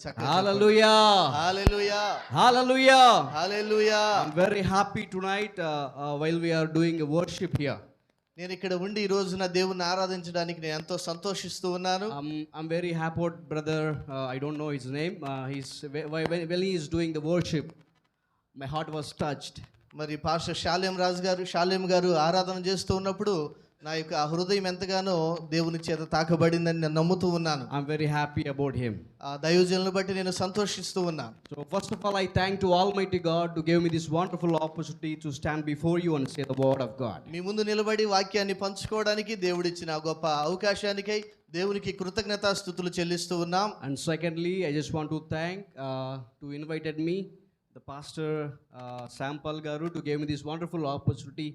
Hallelujah. Hallelujah Hallelujah. Hallelujah. I'm very happy tonight while we are doing a worship here. నేను ఇక్కడ ఉండి ఈ రోజున దేవుణ్ణి ఆరాధించడానికి నేను ఎంతో సంతోషిస్తూ ఉన్నాను. I'm very happy, brother. I don't know his name. When he is doing the worship, my heart was touched. మరి పాస్టర్ షాలేం గారు ఆరాధన చేస్తూ ఉన్నప్పుడు నా యొక్క హృదయం ఎంతగానో దేవుని చేత తాకబడిందని నేను నమ్ముతూ ఉన్నాను. I'm very happy about him. ఆ దైవజనులను బట్టి నేను సంతోషిస్తూ ఉన్నాను. So first of all, I thank to Almighty God to give me this wonderful opportunity to stand before you and say the word of God. మీ ముందు నిలబడి వాక్యాన్ని పంచుకోవడానికి దేవుడిచ్చిన గొప్ప అవకాశానికై దేవునికి కృతజ్ఞతాస్తుతులు చెల్లిస్తూ ఉన్నాం. And secondly, I just want to thank to invited me the pastor Sampal Garu to give me this wonderful opportunity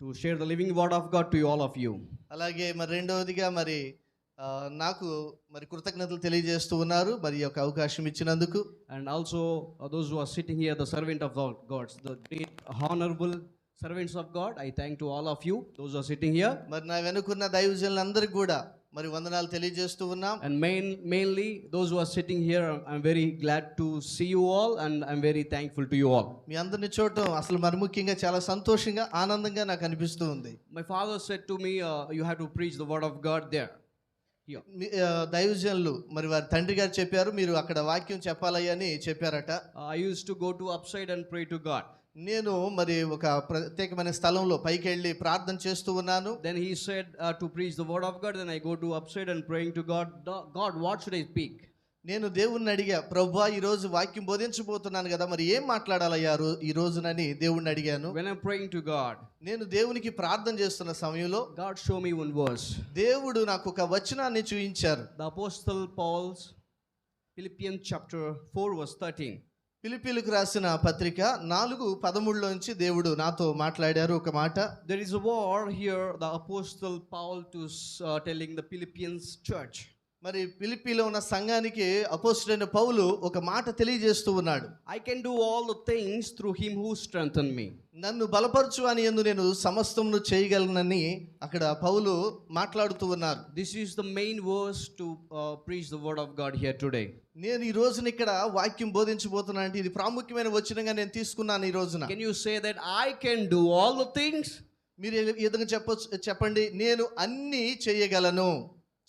to share the living word of God to all of you. అలాగే మరి రెండవదిగా మరి నాకు మరి కృతజ్ఞతలు తెలియజేస్తూ ఉన్నారు మరి ఈ యొక్క అవకాశం ఇచ్చినందుకు. And also those who are sitting here, the servant of God, the great honorable servants of God, I thank to all of you those who are sitting here. మరి నా వెనుకున్న దైవజనులందరికీ కూడా మరి వందనాలు తెలియజేస్తూ ఉన్నాం. And mainly those who are sitting here, I'm very glad to see you all and I'm very thankful to you all. మీ అందరిని చూడటం అసలు మరి ముఖ్యంగా చాలా సంతోషంగా ఆనందంగా నాకు అనిపిస్తూ ఉంది. My father said to me, you have to preach the word of God there. దైవజనులు మరి వారి తండ్రి గారు చెప్పారు మీరు అక్కడ వాక్యం చెప్పాలయ్యా అని చెప్పారట. I used to go to upside and pray to God. నేను మరి ఒక ప్రత్యేకమైన స్థలంలో పైకి వెళ్ళి ప్రార్థన చేస్తూ ఉన్నాను. Then he said to preach the word of God. Then I go to upside and praying to God. God, what should I speak? నేను దేవుణ్ణి అడిగా, ప్రభువా ఈ రోజు వాక్యం బోధించబోతున్నాను కదా, మరి ఏం మాట్లాడాలయ్యా ఈ రోజునని దేవుణ్ణి అడిగాను. When I'm praying to God, నేను దేవునికి ప్రార్థన చేస్తున్న సమయంలో God show me one verse. దేవుడు నాకు ఒక వచనాన్ని చూపించారు. The Apostle Paul's Philippians chapter 4 verse 13. ఫిలిప్పీలకు రాసిన పత్రిక 4:13 దేవుడు నాతో మాట్లాడారు ఒక మాట. There is a war here. The Apostle Paul to telling the Philippians church. మరి ఫిలిప్పీలో ఉన్న సంఘానికి అపోస్తలుడైన పౌలు ఒక మాట తెలియజేస్తూ ఉన్నాడు. I can do all the things through him who strengthened me. నన్ను బలపరచు అని యందు నేను సమస్తమును చేయగలనని అక్కడ పౌలు మాట్లాడుతూ ఉన్నారు. This is the main verse to preach the word of God here today. నేను ఈ రోజున ఇక్కడ వాక్యం బోధించబోతున్నా అంటే ఇది ప్రాముఖ్యమైన వచనంగా నేను తీసుకున్నాను ఈ రోజున. Can you say that I can do all the things? మీరు ఈ విధంగా చెప్పండి, నేను అన్ని చేయగలను.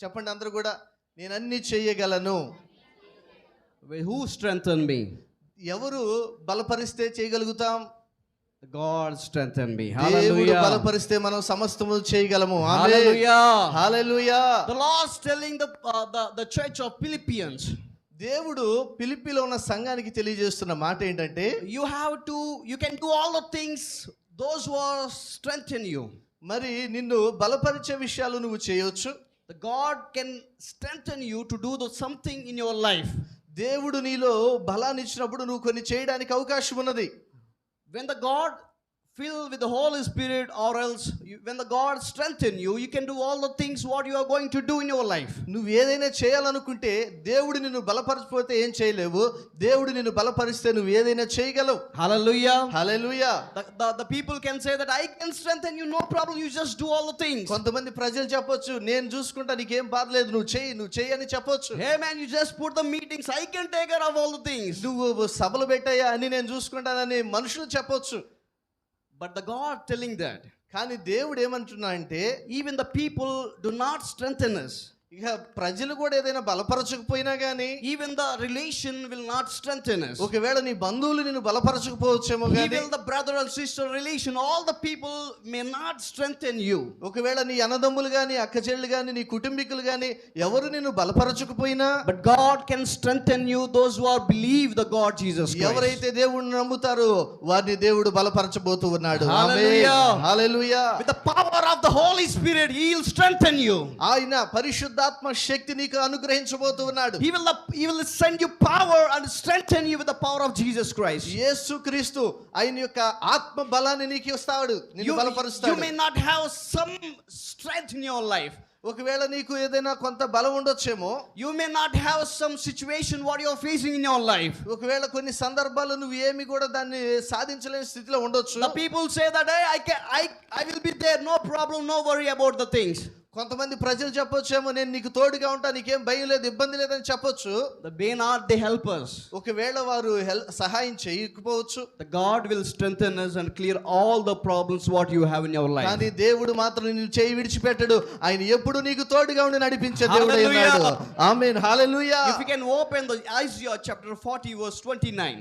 చెప్పండి అందరూ కూడా, నేను అన్ని చేయగలను. Who strengthened me? ఎవరు బలపరిస్తే చేయగలుగుతాం? God strengthened me. దేవుడు Hallelujah. బలపరిస్తే మనం సమస్తము చేయగలము. Hallelujah. Hallelujah. The Lord telling the church of Philippians, దేవుడు ఫిలిప్పీలో ఉన్న సంఘానికి తెలియజేస్తున్న మాట ఏంటంటే, you can do all the things those who are strengthen you. మరి నిన్ను బలపరిచే విషయాలు నువ్వు చేయొచ్చు. The God can strengthen you to do something in your life. దేవుడు నీలో బలాన్ని ఇచ్చినప్పుడు నువ్వు కొన్ని చేయడానికి అవకాశం ఉన్నది. When the God fill with the Holy Spirit, or else when the God strengthen you, you can do all the things what you are going to do in your life. నువ్వు ఏదైనా చేయాలనుకుంటే దేవుడు నిన్ను బలపరచకపోతే ఏం చేయలేవు. దేవుడు నిన్ను బలపరిస్తే నువ్వు ఏదైనా చేయగలవు. Hallelujah. Hallelujah. The people can say that I can strengthen you, no problem, you just do all the things. కొంతమంది ప్రజలు చెప్పొచ్చు, నేను చూసుకుంటా నీకేం బాధలేదు, నువ్వు చెయ్యి అని చెప్పొచ్చు. Hey man, you just put the meetings, I can take care of all the things. నువ్వు సభలు పెట్టాయా అని నేను చూసుకుంటానని మనుషులు చెప్పొచ్చు. But the God telling that, కానీ దేవుడు ఏమంటున్నా అంటే, even the people do not strengthen us. ఇక ప్రజలు కూడా ఏదైనా బలపరచకపోయినా గానీ, even the relation will not strengthen us. ఒకవేళ నీ బంధువులు నిన్ను బలపరచకపోవచ్చేమో గానీ, even the brother and sister relation, all the people may not strengthen you. ఒకవేళ నీ అన్నదమ్ములు గాని, అక్క చెల్లెలు గాని, నీ కుటుంబీకులు గాని ఎవరు నిన్ను బలపరచకపోయినా, but God can strengthen you, those who are believe the God Jesus Christ. ఎవరైతే దేవుణ్ణి నమ్ముతారో వారిని దేవుడు బలపరచబోతూ ఉన్నాడు. Hallelujah. Hallelujah. With the power of the Holy Spirit, he will strengthen you. ఆయన పరిశుద్ధాత్మ శక్తి నీకు అనుగ్రహించబోతూ ఉన్నాడు. He will send you power and strengthen you with the power of Jesus Christ. యేసుక్రీస్తు ఆయన యొక్క ఆత్మ బలాన్ని నీకు ఇస్తాడు, నిన్ను బలపరుస్తాడు. You may not have some strength in your life. ఒకవేళ నీకు ఏదైనా కొంత బలం ఉండొచ్చేమో. You may not have some situation what you are facing in your life. ఒకవేళ కొన్ని సందర్భాల్లో నువ్వు ఏమి కూడా దాన్ని సాధించలేని స్థితిలో ఉండొచ్చు. The people say that I will be there, no problem, no worry about the things. కొంతమంది ప్రజలు చెప్పొచ్చేమో, నేను నీకు తోడుగా ఉంటా, నీకేం భయం లేదు, ఇబ్బంది లేదని చెప్పొచ్చు. The may not they help us. ఒకవేళ వారు సహాయం చేయకపోవచ్చు. The God will strengthen us and clear all the problems what you have in your life. కానీ దేవుడు మాత్రం నిన్ను చేయి విడిచిపెట్టడు. ఆయన ఎప్పుడు నీకు తోడుగా ఉండి నడిపించే దేవుడై ఉన్నాడు. ఆమేన్, హల్లెలూయా. If you can open the Isaiah chapter 40 verse 29.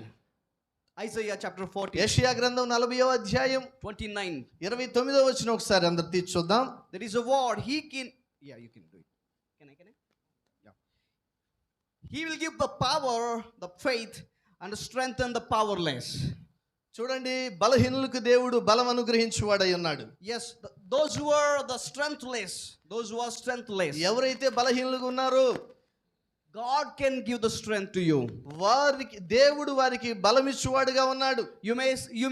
Isaiah chapter 40. యెషయా గ్రంథం 40వ అధ్యాయం 29. 29వ వచనం ఒకసారి అందరూ తీసి చూద్దాం. There is a word he can, yeah, you can do it. Can I? Yeah. He will give the power, the faith and strengthen the powerless. చూడండి, బలహీనులకు దేవుడు బలం అనుగ్రహించువాడై ఉన్నాడు. Yes, those who are the strengthless, those who are strengthless, ఎవరైతే బలహీనులుగా ఉన్నారో God can give the strength to you. వారికి దేవుడు వారికి బలమిచ్చువాడుగా ఉన్నాడు. You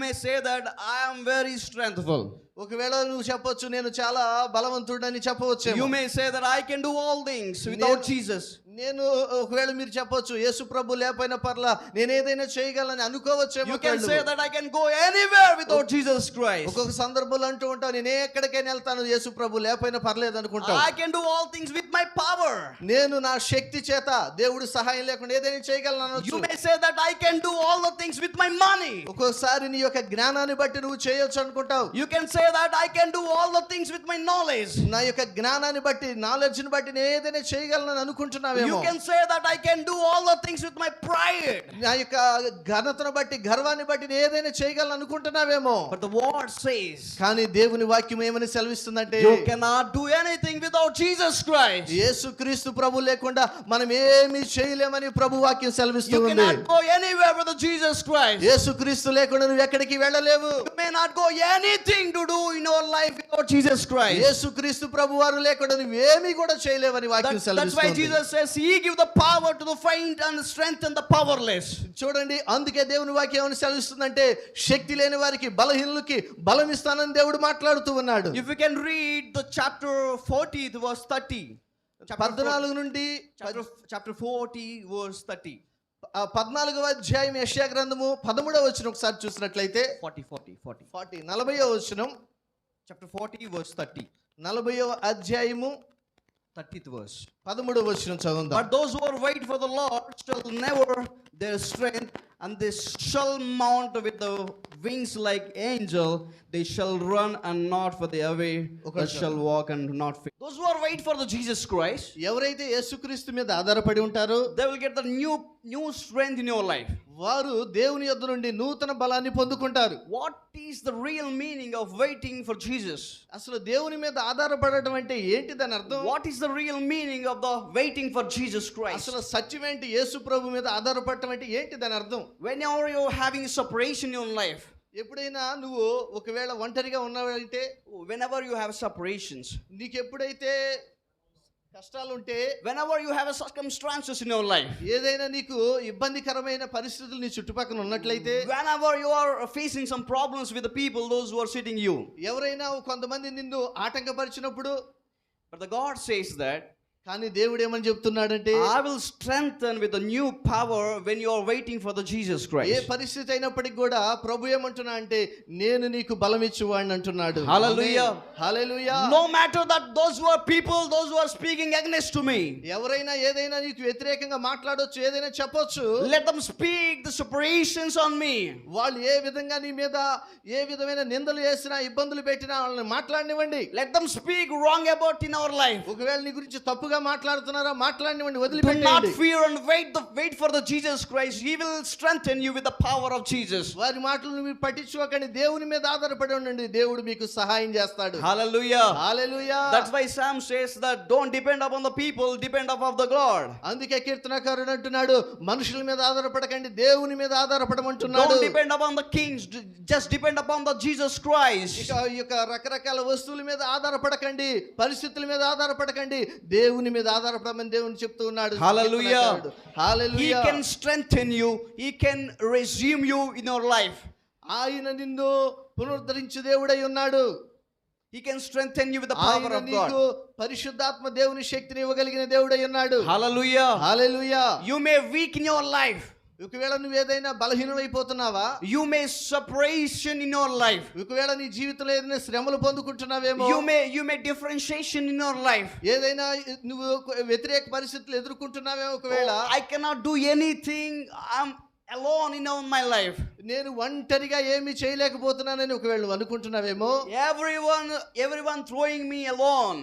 may say that I am very strengthful. ఒకవేళ నువ్వు చెప్పొచ్చు, నేను చాలా బలవంతుడని చెప్పవచ్చు. You may say that I can do all things without Jesus. నేను ఒకవేళ మీరు చెప్పొచ్చు, యేసు ప్రభు లేకపోయినా పర్లా, నేను ఏదైనా చేయగలను అనుకోవచ్చేమో. You can say that I can go anywhere without Jesus Christ. ఒక్కొక్క సందర్భంలో అంటూ ఉంటావు, నేను ఎక్కడికైనా వెళ్తాను, యేసు ప్రభు లేకపోయినా పర్లేదు అనుకుంటావు. I can do all things with my power. నేను నా శక్తి చేత, దేవుడి సహాయం లేకుండా ఏదైనా చేయగలను అనొచ్చు. You may say that I can do all the things with my money. ఒక్కొక్కసారి నీ యొక్క జ్ఞానాన్ని బట్టి నువ్వు చేయొచ్చు అనుకుంటావు. You can say that I can do all the things with my knowledge. నా యొక్క జ్ఞానాన్ని బట్టి, నాలెడ్జ్ని బట్టి నేను ఏదైనా చేయగలను అనుకుంటున్నావేమో. You can say that I can do all the things with my pride. నా యొక్క ఘనతను బట్టి, గర్వాన్ని బట్టి నేను ఏదైనా చేయగలను అనుకుంటున్నావేమో. But the word says, కానీ దేవుని వాక్యం ఏమని సెలవిస్తుందంటే, you cannot do anything without Jesus Christ. యేసుక్రీస్తు ప్రభు లేకుండా మనం ఏమీ చేయలేమని ప్రభు వాక్యం You సెలవిస్తుంది. cannot go anywhere without Jesus Christ. యేసుక్రీస్తు లేకుండా నువ్వు ఎక్కడికి వెళ్ళలేవు. You may not go anything to do in your life without Jesus Christ. యేసుక్రీస్తు ప్రభు వారు లేకుండా నువ్వేమీ కూడా చేయలేవని వాక్యం That's why సెలవిస్తుంది. Jesus says he give the power to the faint and strengthen the powerless. చూడండి, అందుకే దేవుని వాక్యం ఏమని సెలవిస్తుందంటే, శక్తి లేని వారికి, బలహీనులకి బలం ఇస్తానని దేవుడు మాట్లాడుతూ ఉన్నాడు. If you can read the chapter 40 verse 30. 14 నుండి Chapter 40 verse 30. 14వ అధ్యాయం యెషయా గ్రంథము 13వ వచనం ఒకసారి చూసినట్లయితే, 40వ వచనం, Chapter 40 verse 30. 40వ అధ్యాయము 30th verse. 13వ వచనం చదువుదాం. But those who are wait for the Lord shall never their strength, and they shall mount with the wings like angel. They shall run and not for the away. They shall walk and not faint. Those who are wait for the Jesus Christ, ఎవరైతే యేసుక్రీస్తు మీద ఆధారపడి ఉంటారో they will get the new strength in your life. వారు దేవుని యొద్ద నుండి నూతన బలాన్ని పొందుకుంటారు. What is the real meaning of waiting for Jesus? అసలు దేవుని మీద ఆధారపడటం అంటే ఏంటి దాని అర్థం? What is the real meaning of the waiting for Jesus Christ? అసలు సత్యం ఏంటి? యేసు ప్రభు మీద ఆధారపడటం అంటే ఏంటి దాని అర్థం? Whenever you are having separation in your life, ఎప్పుడైనా నువ్వు ఒకవేళ ఒంటరిగా ఉన్నావంటే, whenever you have separations, నీకు ఎప్పుడైతే కష్టాలు ఉంటే, whenever you have circumstances in your life, ఏదైనా నీకు ఇబ్బందికరమైన పరిస్థితులు నీ చుట్టుపక్కల ఉన్నట్లయితే, whenever you are facing some problems with the people, those who are sitting you, ఎవరైనా కొంతమంది నిన్ను ఆటంకపరిచినప్పుడు, but the God says that, కానీ దేవుడు ఏమని చెప్తున్నాడంటే, I will strengthen with a new power when you are waiting for the Jesus A Christ. పరిస్థితి అయినప్పటికీ కూడా ప్రభు ఏమంటున్నా అంటే, నేను నీకు బలం ఇచ్చువాడిని అంటున్నాడు. Hallelujah. Hallelujah. No matter that those who are people, those who are speaking against to me, ఎవరైనా ఏదైనా నీకు వ్యతిరేకంగా మాట్లాడొచ్చు, ఏదైనా చెప్పొచ్చు, let them speak the separations on me. వాళ్ళు ఏ విధంగా నీ మీద ఏ విధమైన నిందలు చేసినా, ఇబ్బందులు పెట్టినా వాళ్ళని మాట్లాడనివ్వండి. Let them speak wrong about in our life. ఒకవేళ నీ గురించి తప్పుగా మాట్లాడుతున్నారా, మాట్లాడనివ్వండి, Do not వదిలిపెట్టండి. fear and wait for the Jesus Christ. He will strengthen you with the power of Jesus. వారి మాటలను మీరు పట్టించుకోకండి, దేవుని మీద ఆధారపడి ఉండండి, దేవుడు మీకు సహాయం చేస్తాడు. Hallelujah. Hallelujah. That's why Sam says that don't depend upon the people, depend upon the God. అందుకే కీర్తనకారుడు అంటున్నాడు, మనుషుల మీద ఆధారపడకండి, దేవుని మీద ఆధారపడమంటున్నాడు. Don't depend upon the kings, just depend upon the Jesus Christ. ఇక ఈ యొక్క రకరకాల వస్తువుల మీద ఆధారపడకండి, పరిస్థితుల మీద ఆధారపడకండి, దేవుని మీద ఆధారపడమని దేవుని చెప్తూ ఉన్నాడు. Hallelujah. He hallelujah. can strengthen you. He can resume you in your life. ఆయన నిన్ను పునరుద్ధరించే దేవుడై ఉన్నాడు. He can strengthen you with the power ఆయన of నీకు God. పరిశుద్ధాత్మ దేవుని శక్తిని ఇవ్వగలిగిన దేవుడై ఉన్నాడు. Hallelujah. Hallelujah. You may weak in your life. ఒకవేళ నువ్వు ఏదైనా బలహీనమైపోతున్నావా, You may separation in your life. ఒకవేళ నీ జీవితంలో ఏదైనా శ్రమలు పొందుకుంటున్నావేమో, You may differentiation in your life. ఏదైనా నువ్వు వ్యతిరేక పరిస్థితులు ఎదుర్కొంటున్నావేమో, ఒకవేళ I cannot do anything. I'm alone in all my life. నేను ఒంటరిగా ఏమీ చేయలేకపోతున్నానని ఒకవేళ నువ్వు అనుకుంటున్నావేమో, Everyone throwing me alone.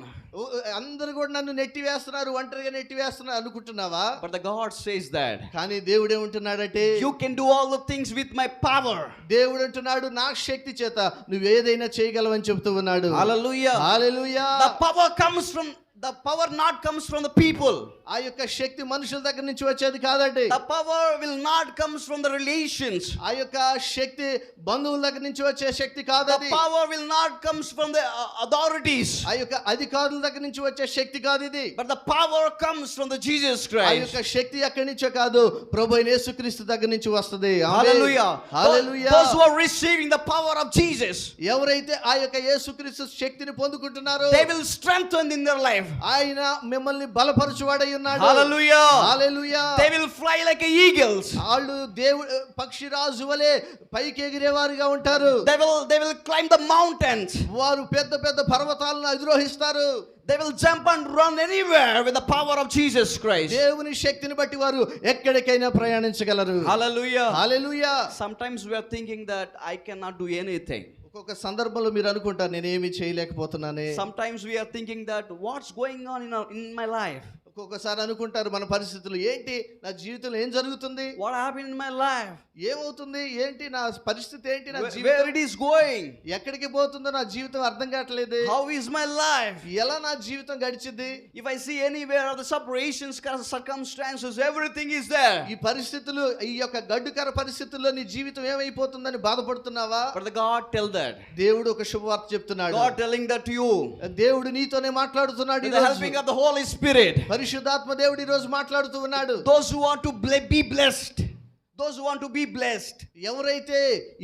అందరూ కూడా నన్ను నెట్టివేస్తున్నారు, ఒంటరిగా నెట్టివేస్తున్నారు అనుకుంటున్నావా? But the God says that కానీ దేవుడు ఏమంటున్నాడంటే, you can do all the things with my power. దేవుడు అంటున్నాడు, నా శక్తి చేత నువ్వు ఏదైనా చేయగలవని చెప్తూ ఉన్నాడు. Hallelujah. Hallelujah. The power not comes from the people. ఆ యొక్క శక్తి మనుషుల దగ్గర నుంచి వచ్చేది కాదండి. The power will not comes from the relations. ఆ యొక్క శక్తి బంధువుల దగ్గర నుంచి వచ్చే శక్తి కాదు. The power will not comes from the authorities. ఆ యొక్క అధికారుల దగ్గర నుంచి వచ్చే శక్తి కాదు ఇది. But the power comes from the Jesus ఆ Christ. యొక్క శక్తి ఎక్కడి నుంచో కాదు, ప్రభువైన యేసుక్రీస్తు దగ్గర నుంచి వస్తది. Hallelujah. Hallelujah. Those who are receiving the power of Jesus, ఎవరైతే ఆ యొక్క యేసుక్రీస్తు శక్తిని పొందుకుంటున్నారో, they will strengthen in their life. ఆయన మిమ్మల్ని బలపరచువాడై ఉన్నాడు. Hallelujah. Hallelujah. They will fly like eagles. వాళ్ళు దేవుడు పక్షిరాజు వలె పైకి ఎగిరేవారుగా ఉంటారు. They will climb the mountains. వారు పెద్ద పెద్ద పర్వతాలను అధిరోహిస్తారు. They will jump and run anywhere with the power of Jesus Christ. దేవుని శక్తిని బట్టి వారు ఎక్కడికైనా ప్రయాణించగలరు. Hallelujah. Hallelujah. Sometimes we are thinking that I cannot do anything. ఒక్కొక్క సందర్భంలో మీరు అనుకుంటారు, నేనేమి చేయలేకపోతున్నానే. Sometimes we are thinking that what's going on in my life. ఒక్కొక్కసారి అనుకుంటారు మన పరిస్థితులు ఏంటి, నా జీవితంలో ఏం జరుగుతుంది, What happened in my life? ఏమవుతుంది, ఏంటి నా పరిస్థితి, ఏంటి నా Where జీవితం it is going? ఎక్కడికి పోతుందో నా జీవితం అర్థం కావట్లేదు. How is my life? ఎలా నా జీవితం గడిచింది. If I see anywhere of the separations, circumstances, everything is there. ఈ పరిస్థితులు, ఈ యొక్క గడ్డుకర పరిస్థితుల్లో నీ జీవితం ఏమైపోతుందని బాధపడుతున్నావా? But the God tell that. దేవుడు ఒక శుభవార్త చెప్తున్నాడు. God telling that to you. దేవుడు నీతోనే మాట్లాడుతున్నాడు. With the helping of the Holy Spirit. పరిశుద్ధాత్మ దేవుడు ఈ రోజు మాట్లాడుతూ ఉన్నాడు. Those who want to be blessed. Those who want to be blessed. ఎవరైతే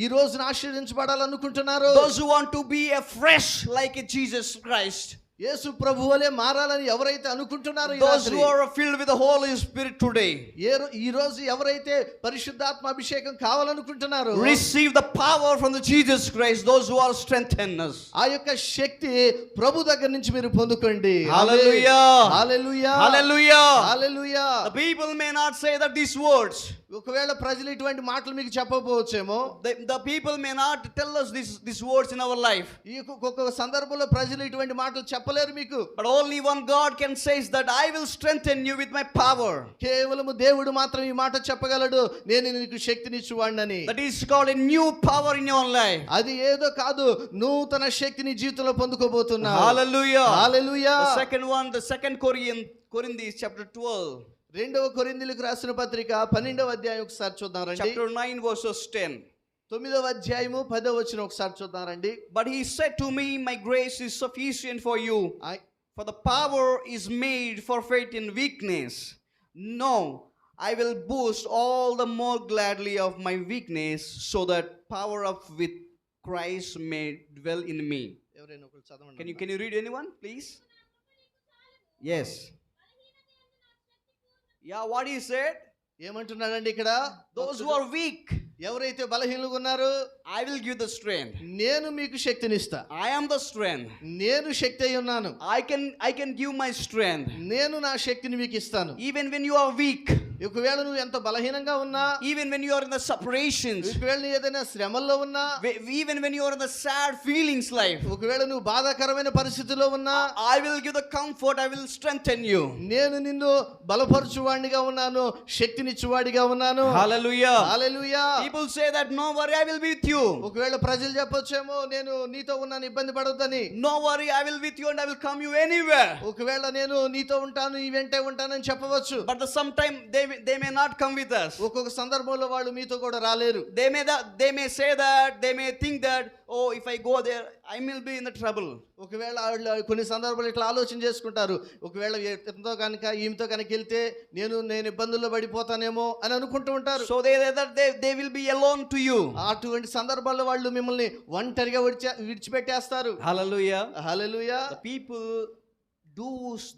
ఈ రోజున ఆశీర్వదించబడాలనుకుంటున్నారో, Those who want to be fresh like Jesus Christ. యేసు ప్రభువులే మారాలని ఎవరైతే అనుకుంటున్నారో, Those who are filled with the Holy Spirit today. ఈ రోజు ఎవరైతే పరిశుద్ధాత్మ అభిషేకం కావాలనుకుంటున్నారో, receive the power from the Jesus Christ. Those who are strengthened us. ఆ యొక్క శక్తి ప్రభు దగ్గర నుంచి మీరు పొందుకోండి. Hallelujah. Hallelujah. Hallelujah. Hallelujah. The people may not say that these words. ఒకవేళ ప్రజలు ఇటువంటి మాటలు మీకు చెప్పకపోవచ్చేమో. The people may not tell us these words in our life. ఈ ఒక్కొక్క సందర్భంలో ప్రజలు ఇటువంటి మాటలు చెప్పలేరు మీకు. But only one God can say that I will strengthen you with my power. కేవలము దేవుడు మాత్రం ఈ మాట చెప్పగలడు, నేను నీకు శక్తినిచ్చువాడినని. That is called a new power in your life. అది ఏదో కాదు, నూతన శక్తిని జీవితంలో పొందుకోబోతున్నావు. Hallelujah. Hallelujah. The second Corinthians chapter 12. రెండవ కొరింథీయులకు రాసిన పత్రిక 12వ అధ్యాయం ఒకసారి చూద్దాం రండి. Chapter 9 verses 10. 9వ అధ్యాయము 10వ వచనం ఒకసారి చూద్దాం రండి. But he said to me, my grace is sufficient for you, for the power is made perfect in weakness. No, I will boast all the more gladly of my weakness, so that power of with Christ may dwell in me. ఎవరైనా ఒకరు చదవండి. Can you read anyone, please? Yes. Yeah, what he said? ఏమంటున్నాడండి ఇక్కడ? Those who are weak, ఎవరైతే బలహీనులుగా ఉన్నారో, I will give the strength. నేను మీకు శక్తినిస్తా. I am the strength. నేను శక్తి అయి ఉన్నాను. I can give my strength. నేను నా శక్తిని మీకు ఇస్తాను. Even when you are weak, ఒకవేళ నువ్వు ఎంత బలహీనంగా ఉన్నా, even when you are in the separations, ఒకవేళ నువ్వు ఏదైనా శ్రమల్లో ఉన్నా, even when you are in the sad feelings life, ఒకవేళ నువ్వు బాధాకరమైన పరిస్థితిలో ఉన్నా, I will give the comfort, I will strengthen you. నేను నిన్ను బలపరచువాడిగా ఉన్నాను, శక్తినిచ్చువాడిగా ఉన్నాను. Hallelujah. Hallelujah. People say that no worry, I will be with you. ఒకవేళ ప్రజలు చెప్పొచ్చేమో, నేను నీతో ఉన్నాను, ఇబ్బంది పడొద్దని. No worry, I will with you and I will come you anywhere. ఒకవేళ నేను నీతో ఉంటాను, ఈ వెంటే ఉంటానని చెప్పవచ్చు. But sometime they may not come with us. ఒక్కొక్క సందర్భంలో వాళ్ళు మీతో కూడా రాలేరు. They may say that, they may think that, oh, if I go there, I will be in the trouble. ఒకవేళ కొన్ని సందర్భాలు ఇట్లా ఆలోచన చేసుకుంటారు, ఒకవేళ ఎంతో కనుక ఈమెతో కనుక వెళ్తే నేను ఇబ్బందుల్లో పడిపోతానేమో అని అనుకుంటూ ఉంటారు. So they will be alone to you. అటువంటి సందర్భాల్లో వాళ్ళు మిమ్మల్ని ఒంటరిగా విడిచిపెట్టేస్తారు. Hallelujah. Hallelujah. The people do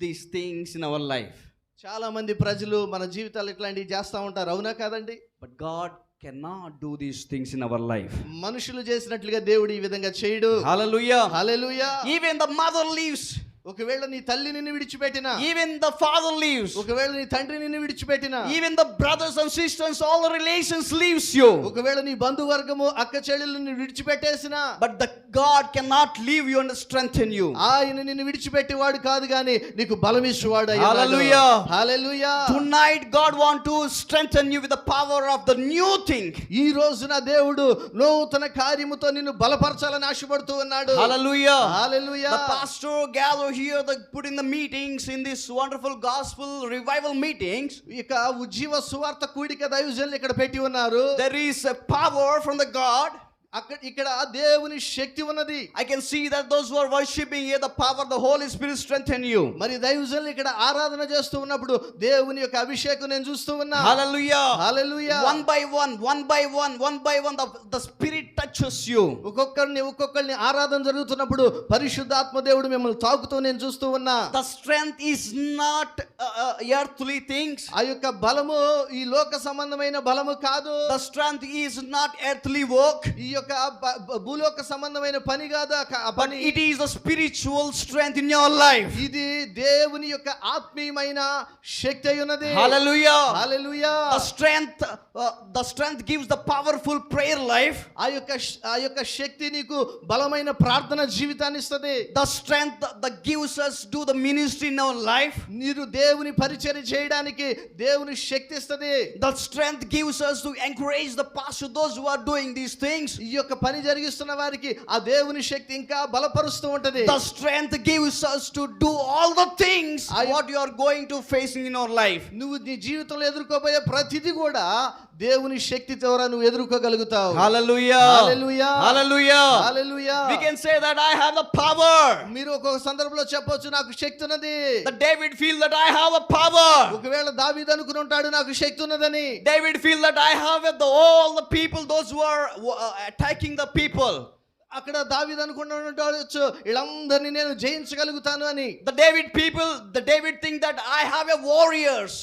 these things in our life. చాలా మంది ప్రజలు మన జీవితాలు ఇట్లాంటివి చేస్తూ ఉంటారు, అవునా కాదండి? But God cannot do these things in our life. మనుషులు చేసినట్లుగా దేవుడు ఈ విధంగా చేయడు. Hallelujah. Hallelujah. Even the mother leaves. ఒకవేళ నీ తల్లి నిన్ను విడిచిపెట్టినా, Even the father leaves. ఒకవేళ నీ తండ్రి నిన్ను విడిచిపెట్టినా, Even the brothers and sisters, all the relations leaves you. ఒకవేళ నీ బంధువర్గము అక్క చెల్లెలు నిన్ను విడిచిపెట్టేసినా, But the God cannot leave you and strengthen you. ఆయన నిన్ను విడిచిపెట్టేవాడు కాదు గాని నీకు బలమిచ్చేవాడు. Hallelujah. Hallelujah. Tonight God want to strengthen you with the power of the new thing. ఈ రోజున దేవుడు నూతన కార్యముతో నిన్ను బలపరచాలని ఆశపడుతూ ఉన్నాడు. Hallelujah. Hallelujah. The pastor gather here, put in the meetings, in this wonderful gospel revival meetings. ఇక ఉజ్జీవ సువార్త కూడిక దైవజనులు ఇక్కడ పెట్టి ఉన్నారు. There is a power from the God. ఇక్కడ దేవుని శక్తి ఉన్నది. I can see that those who are worshiping here, the power of the Holy Spirit strengthen you. మరి దైవజనులు ఇక్కడ ఆరాధన చేస్తూ ఉన్నప్పుడు దేవుని యొక్క అభిషేకం నేను చూస్తూ ఉన్నా. Hallelujah. Hallelujah. One by one, the Spirit touches you. ఒక్కొక్కరిని ఆరాధన జరుగుతున్నప్పుడు పరిశుద్ధాత్మ దేవుడు మిమ్మల్ని తాకుతూ నేను చూస్తూ ఉన్నా. The strength is not earthly things. ఆ యొక్క బలము ఈ లోక సంబంధమైన బలము కాదు. The strength is not earthly work. ఈ యొక్క భూలోక సంబంధమైన పని కాదు ఆ But పని. it is a spiritual strength in your life. ఇది దేవుని యొక్క ఆత్మీయమైన శక్తి అయి ఉన్నది. Hallelujah. Hallelujah. The strength gives the powerful prayer life. ఆ యొక్క శక్తి నీకు బలమైన ప్రార్థన జీవితాన్ని ఇస్తది. The strength that gives us do the ministry in our life. మీరు దేవుని పరిచర్య చేయడానికి దేవుని శక్తి ఇస్తది. The strength gives us to encourage the pastor, those who are doing these things. ఈ యొక్క పని జరిగిస్తున్న వారికి ఆ దేవుని శక్తి ఇంకా బలపరుస్తూ ఉంటది. The strength gives us to do all the things what you are going to facing in your life. నువ్వు నీ జీవితంలో ఎదుర్కోబోయే ప్రతిదీ కూడా దేవుని శక్తి ద్వారా నువ్వు ఎదుర్కోగలుగుతావు. Hallelujah. Hallelujah. Hallelujah. Hallelujah. We can say that I have the power. మీరు ఒక్కొక్క సందర్భంలో చెప్పొచ్చు నాకు శక్తి ఉన్నది. That David feel that I have a power. ఒకవేళ దావీదు అనుకుని ఉంటాడు నాకు శక్తి ఉన్నదని. David feel that I have all the people, those who are attacking the people. అక్కడ దావీదు అనుకుంటాడు వీళ్ళందరినీ నేను జయించగలుగుతాను అని. The David think that I have a warriors.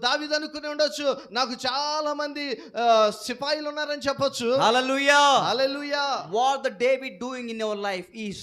దావీదు అనుకుని ఉండొచ్చు నాకు చాలా మంది సిపాయిలు ఉన్నారని చెప్పొచ్చు. Hallelujah. Hallelujah. What the David doing in your life is,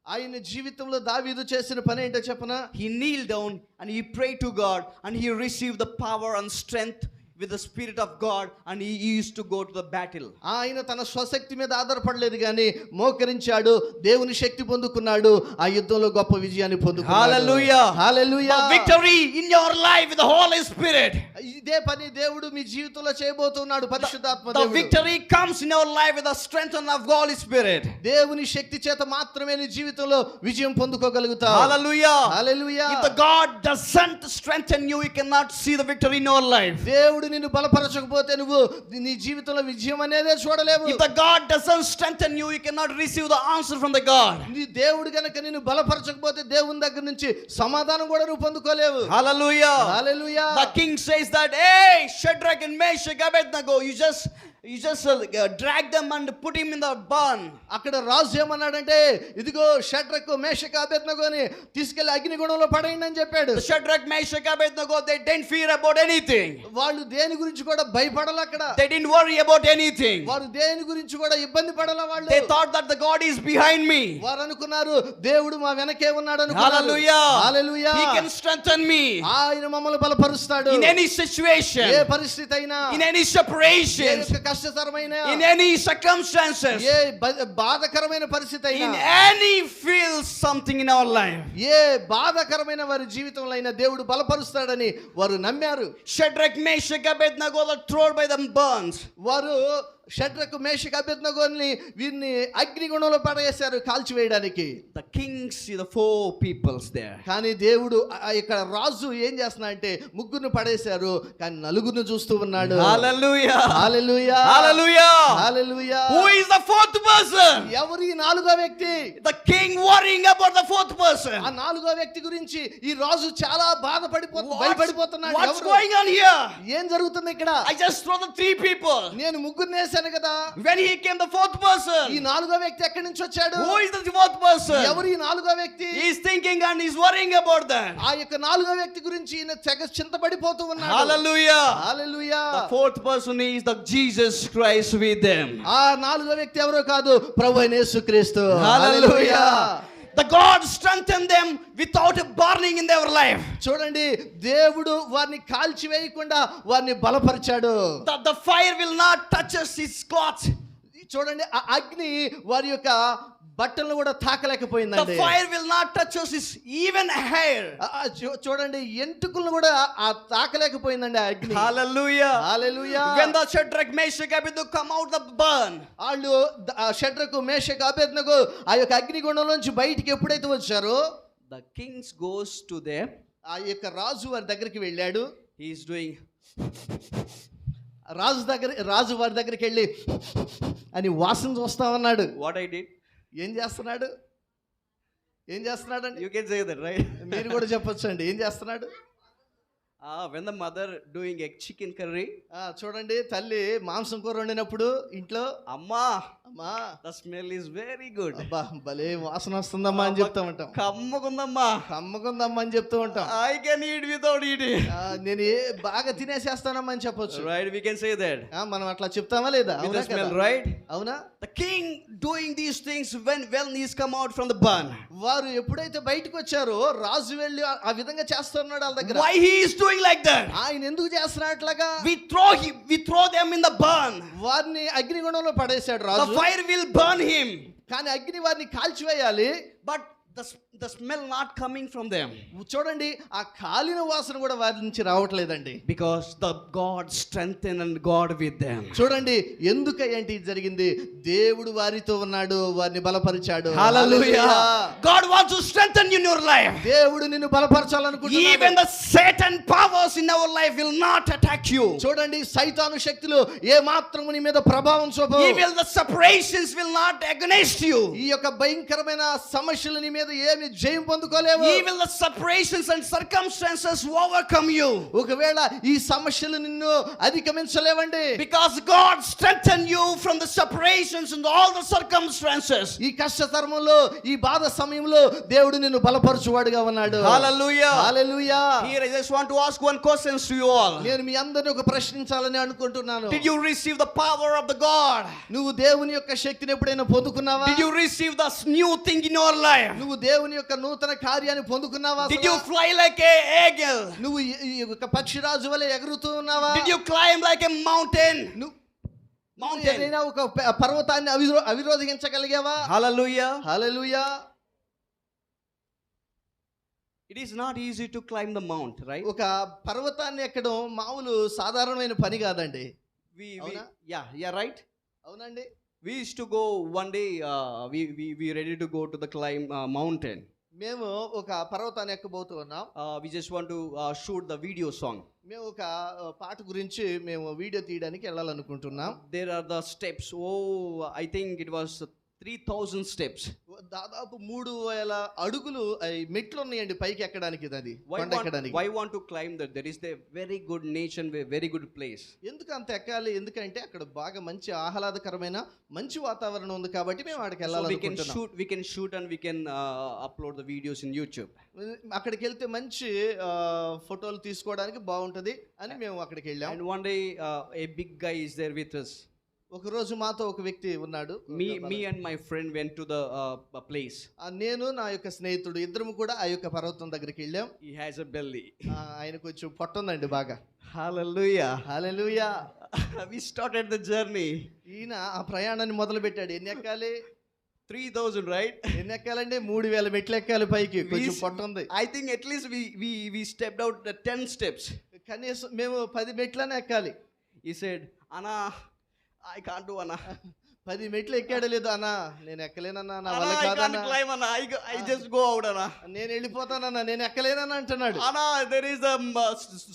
ఆయన జీవితంలో దావీదు చేసిన పని ఏంటో చెప్పనా? he kneel down and he pray to God and he received the power and strength with the Spirit of God and he used to go to the battle. ఆయన తన స్వశక్తి మీద ఆధారపడలేదు కానీ మోకరించాడు, దేవుని శక్తి పొందుకున్నాడు, ఆ యుద్ధంలో గొప్ప విజయాన్ని పొందుకున్నాడు. Hallelujah. Hallelujah. The victory in your life with the Holy Spirit. ఇదే పని దేవుడు మీ జీవితంలో చేయబోతున్నాడు. పరిశుద్ధాత్మ The దేవుడు. victory comes in your life with the strength of Holy Spirit. దేవుని శక్తి చేత మాత్రమే నీ జీవితంలో విజయం పొందుకోగలుగుతావు. Hallelujah. Hallelujah. If the God doesn't strengthen you, you cannot see the victory in your life. దేవుడు నిన్ను బలపరచకపోతే నువ్వు నీ జీవితంలో విజయం అనేదే చూడలేవు. If the God doesn't strengthen you, you cannot receive the answer from the God. నీ దేవుడు గనుక నిన్ను బలపరచకపోతే దేవుని దగ్గర నుంచి సమాధానం కూడా నువ్వు పొందుకోలేవు. Hallelujah. Hallelujah. The king says that, hey, Shadrach and Meshach, Abednego, you just drag them and put him in the barn. అక్కడ రాజు ఏమన్నాడంటే ఇదిగో షడ్రక్ మేషక్ అబేద్నగోని తీసుకెళ్లి అగ్నిగుణంలో పడేయండి అని చెప్పాడు. The Shadrach, Meshach, Abednego, they didn't fear about anything. వాళ్ళు దేని గురించి కూడా భయపడల. అక్కడ They didn't worry about anything. వారు దేని గురించి కూడా ఇబ్బంది పడల. వాళ్ళు They thought that the God is behind me. వారు అనుకున్నారు దేవుడు మా వెనకే ఉన్నాడు అనుకున్నారు. Hallelujah. Hallelujah. He can strengthen me ఆయన మమ్మల్ని బలపరుస్తాడు. in any situation, ఏ పరిస్థితి అయినా, in any separation, కష్టతరమైన, in any circumstances, ఏ బాధకరమైన పరిస్థితి అయినా, in any feel something in our life. ఏ బాధకరమైన వారి జీవితంలో అయినా దేవుడు బలపరుస్తాడని వారు నమ్మారు. Shadrach, Meshach, Abednego were thrown by them burns. వారు షడ్రకు మేషక్ అబేద్నగోని వీరిని అగ్నిగుణంలో పడేశారు కాల్చివేయడానికి. The kings see the four peoples there. కానీ దేవుడు ఇక్కడ రాజు ఏం చేస్తున్నా అంటే ముగ్గురిని పడేశారు కానీ నలుగురిని చూస్తూ ఉన్నాడు. Hallelujah. Hallelujah. Hallelujah. Hallelujah. Who is the fourth person? ఎవరు ఈ నాలుగో వ్యక్తి? The king worrying about the fourth person. ఆ నాలుగో వ్యక్తి గురించి ఈ రాజు చాలా భయపడిపోతున్నాడు. What's going on here? ఏం జరుగుతుంది ఇక్కడ? I just throw the three people. నేను ముగ్గురిని వేశాను వచ్చాను కదా. When he came, the fourth ఈ person. నాలుగో వ్యక్తి ఎక్కడి నుంచి వచ్చాడు? Who is the fourth person? ఎవరు ఈ నాలుగో వ్యక్తి? He is thinking and he's worrying about that. ఆ యొక్క నాలుగో వ్యక్తి గురించి ఈయన తెగ చింతపడిపోతూ ఉన్నాడు. Hallelujah. Hallelujah. The fourth person is the Jesus Christ with them. ఆ నాలుగో వ్యక్తి ఎవరో కాదు, ప్రభువైన యేసుక్రీస్తు. Hallelujah. The God strengthened them without a burning in their life. చూడండి, దేవుడు వారిని కాల్చివేయకుండా వారిని బలపరిచాడు. The fire will not touch his cloth. చూడండి, ఆ అగ్ని వారి యొక్క బట్టలను కూడా The తాకలేకపోయిందండి. fire will not touch his even hair. చూడండి, ఎంటుకలను కూడా ఆ తాకలేకపోయిందండి ఆ అగ్ని. Hallelujah. Hallelujah. When the Shadrach, Meshach, Abednego come out the burn, వాళ్ళు షడ్రకు, మేషకు, అబేద్నెగో ఆ యొక్క అగ్నిగుండంలోంచి బయటికి ఎప్పుడైతే వచ్చారో, the kings goes to them. ఆ యొక్క రాజు వారి దగ్గరికి వెళ్ళాడు. He is doing. రాజు వారి దగ్గరికి వెళ్ళి అని వాసన చూస్తా ఉన్నాడు. What I did? ఏం చేస్తున్నాడు? ఏం చేస్తున్నాడండి? You can say that, right? మీరు కూడా చెప్పొచ్చు అండి. ఏం చేస్తున్నాడు? When the mother doing egg chicken curry, చూడండి, తల్లి మాంసం కూర వండినప్పుడు ఇంట్లో, అమ్మా, అమ్మా the smell is very good. అబ్బా భలే వాసన వస్తుందమ్మా అని చెప్తా ఉంటాం. కమ్మగుందమ్మా, కమ్మకుందమ్మా అని చెప్తూ ఉంటాం. I can eat without eating. నేను బాగా తినేసేస్తానమ్మా అని చెప్పొచ్చు. Right, we can say that. మనం అట్లా చెప్తామా లేదా? With the అవునా smell, కదా? right? అవునా? The king doing these things when he's come out from the barn. వారు ఎప్పుడైతే బయటకు వచ్చారో రాజు వెళ్ళి ఆ విధంగా చేస్తున్నాడు వాళ్ళ దగ్గర. Why he is doing like that? ఆయన ఎందుకు చేస్తున్నాడు అట్లాగా? We throw them in the barn. వారిని అగ్నిగుండంలో పడేశాడు The Raju. fire will burn him. కానీ అగ్ని వారిని కాల్చివేయాలి. But the smell not coming from them. చూడండి, ఆ కాలిన వాసన కూడా వారి నుంచి రావట్లేదండి. Because the God strengthened and God with them. చూడండి, ఎందుకంటే ఇది జరిగింది? దేవుడు వారితో ఉన్నాడు, వారిని బలపరిచాడు. Hallelujah. God wants to strengthen you in your life. దేవుడు నిన్ను బలపరచాలనుకుంటున్నాడు. Even the Satan powers in our life will not attack you. చూడండి, సైతాను శక్తులు ఏ మాత్రము నీ మీద ప్రభావం చూపవు. Even the separations will not against you. ఈ యొక్క భయంకరమైన సమస్యలు నీ మీద ఏమి జయం పొందుకోలేవు. Even the separations and circumstances overcome you. ఒకవేళ ఈ సమస్యలు నిన్ను అధిగమించలేవండి. Because God strengthened you from the separations and all the circumstances. ఈ కష్టతరములో, ఈ బాధ సమయంలో దేవుడు నిన్ను బలపరచువాడుగా ఉన్నాడు. Hallelujah. Hallelujah. Here I just want to ask one question to you all. నేను మీ అందరిని ఒక ప్రశ్నించాలని అనుకుంటున్నాను. Did you receive the power of the God? నువ్వు దేవుని యొక్క శక్తిని ఎప్పుడైనా పొందుకున్నావా? Did you receive this new thing in your life? నువ్వు దేవుని యొక్క నూతన కార్యాన్ని పొందుకున్నావా? Did you fly like a eagle? నువ్వు ఈ యొక్క పక్షిరాజు వలె ఎగురుతూ ఉన్నావా? Did you climb like a mountain? నువ్వు ఏదైనా ఒక పర్వతాన్ని అవిరోధించగలిగావా? Hallelujah. Hallelujah. It is not easy to climb the mount, right? ఒక పర్వతాన్ని ఎక్కడం మామూలు సాధారణమైన పని కాదండి. అవునా? Yeah, right. అవునండి. We used to go one day. We ready to go to the climb mountain. మేము ఒక పర్వతాన్ని ఎక్కబోతూ ఉన్నాం. We just want to shoot the video song. మేము ఒక పాట గురించి మేము వీడియో తీయడానికి వెళ్ళాలనుకుంటున్నాం. There are the steps. I think it was 3,000 steps. దాదాపు 3,000 అడుగులు మెట్లు ఉన్నాయండి పైకి ఎక్కడానికి. అది కొండ ఎక్కడానికి. Why want to climb that? There is a very good nature, very good place. ఎందుకు అంత ఎక్కాలి? ఎందుకంటే అక్కడ బాగా మంచి ఆహ్లాదకరమైన మంచి వాతావరణం ఉంది కాబట్టి మేము అక్కడికి వెళ్ళాలనుకుంటున్నాం. We can shoot and we can upload the videos in YouTube. అక్కడికి వెళ్తే మంచి ఫోటోలు తీసుకోవడానికి బాగుంటది అని మేము అక్కడికి వెళ్ళాం. And one day a big guy is there with us. ఒక రోజు మాతో ఒక వ్యక్తి ఉన్నాడు. Me and my friend went to the place. నేను నా యొక్క స్నేహితుడు ఇద్దరము కూడా ఆ యొక్క పర్వతం దగ్గరికి వెళ్ళాం. He has a belly. ఆయన కొంచెం పొట్ట ఉందండి బాగా. Hallelujah. Hallelujah. We started the journey. ఈయన ఆ ప్రయాణాన్ని మొదలు పెట్టాడు. ఎన్ని ఎక్కాలి? 3,000, right? ఎన్ని ఎక్కాలంటే 3,000 మెట్లు ఎక్కాలి పైకి. కొంచెం పొట్ట ఉంది. I think at least we stepped out the 10 steps. కనీసం మేము 10 మెట్లనే ఎక్కాలి. He said, "Anna, I can't do, Anna." 10 మెట్లు ఎక్కాడు లేదు. అన్నా నేను ఎక్కలేనన్నా, నా వల్ల Anna, I can't కాదన్నా, climb, Anna. I just go out, Anna. నేను వెళ్ళిపోతానన్నా, నేను ఎక్కలేనన్నా అంటున్నాడు. Anna, there is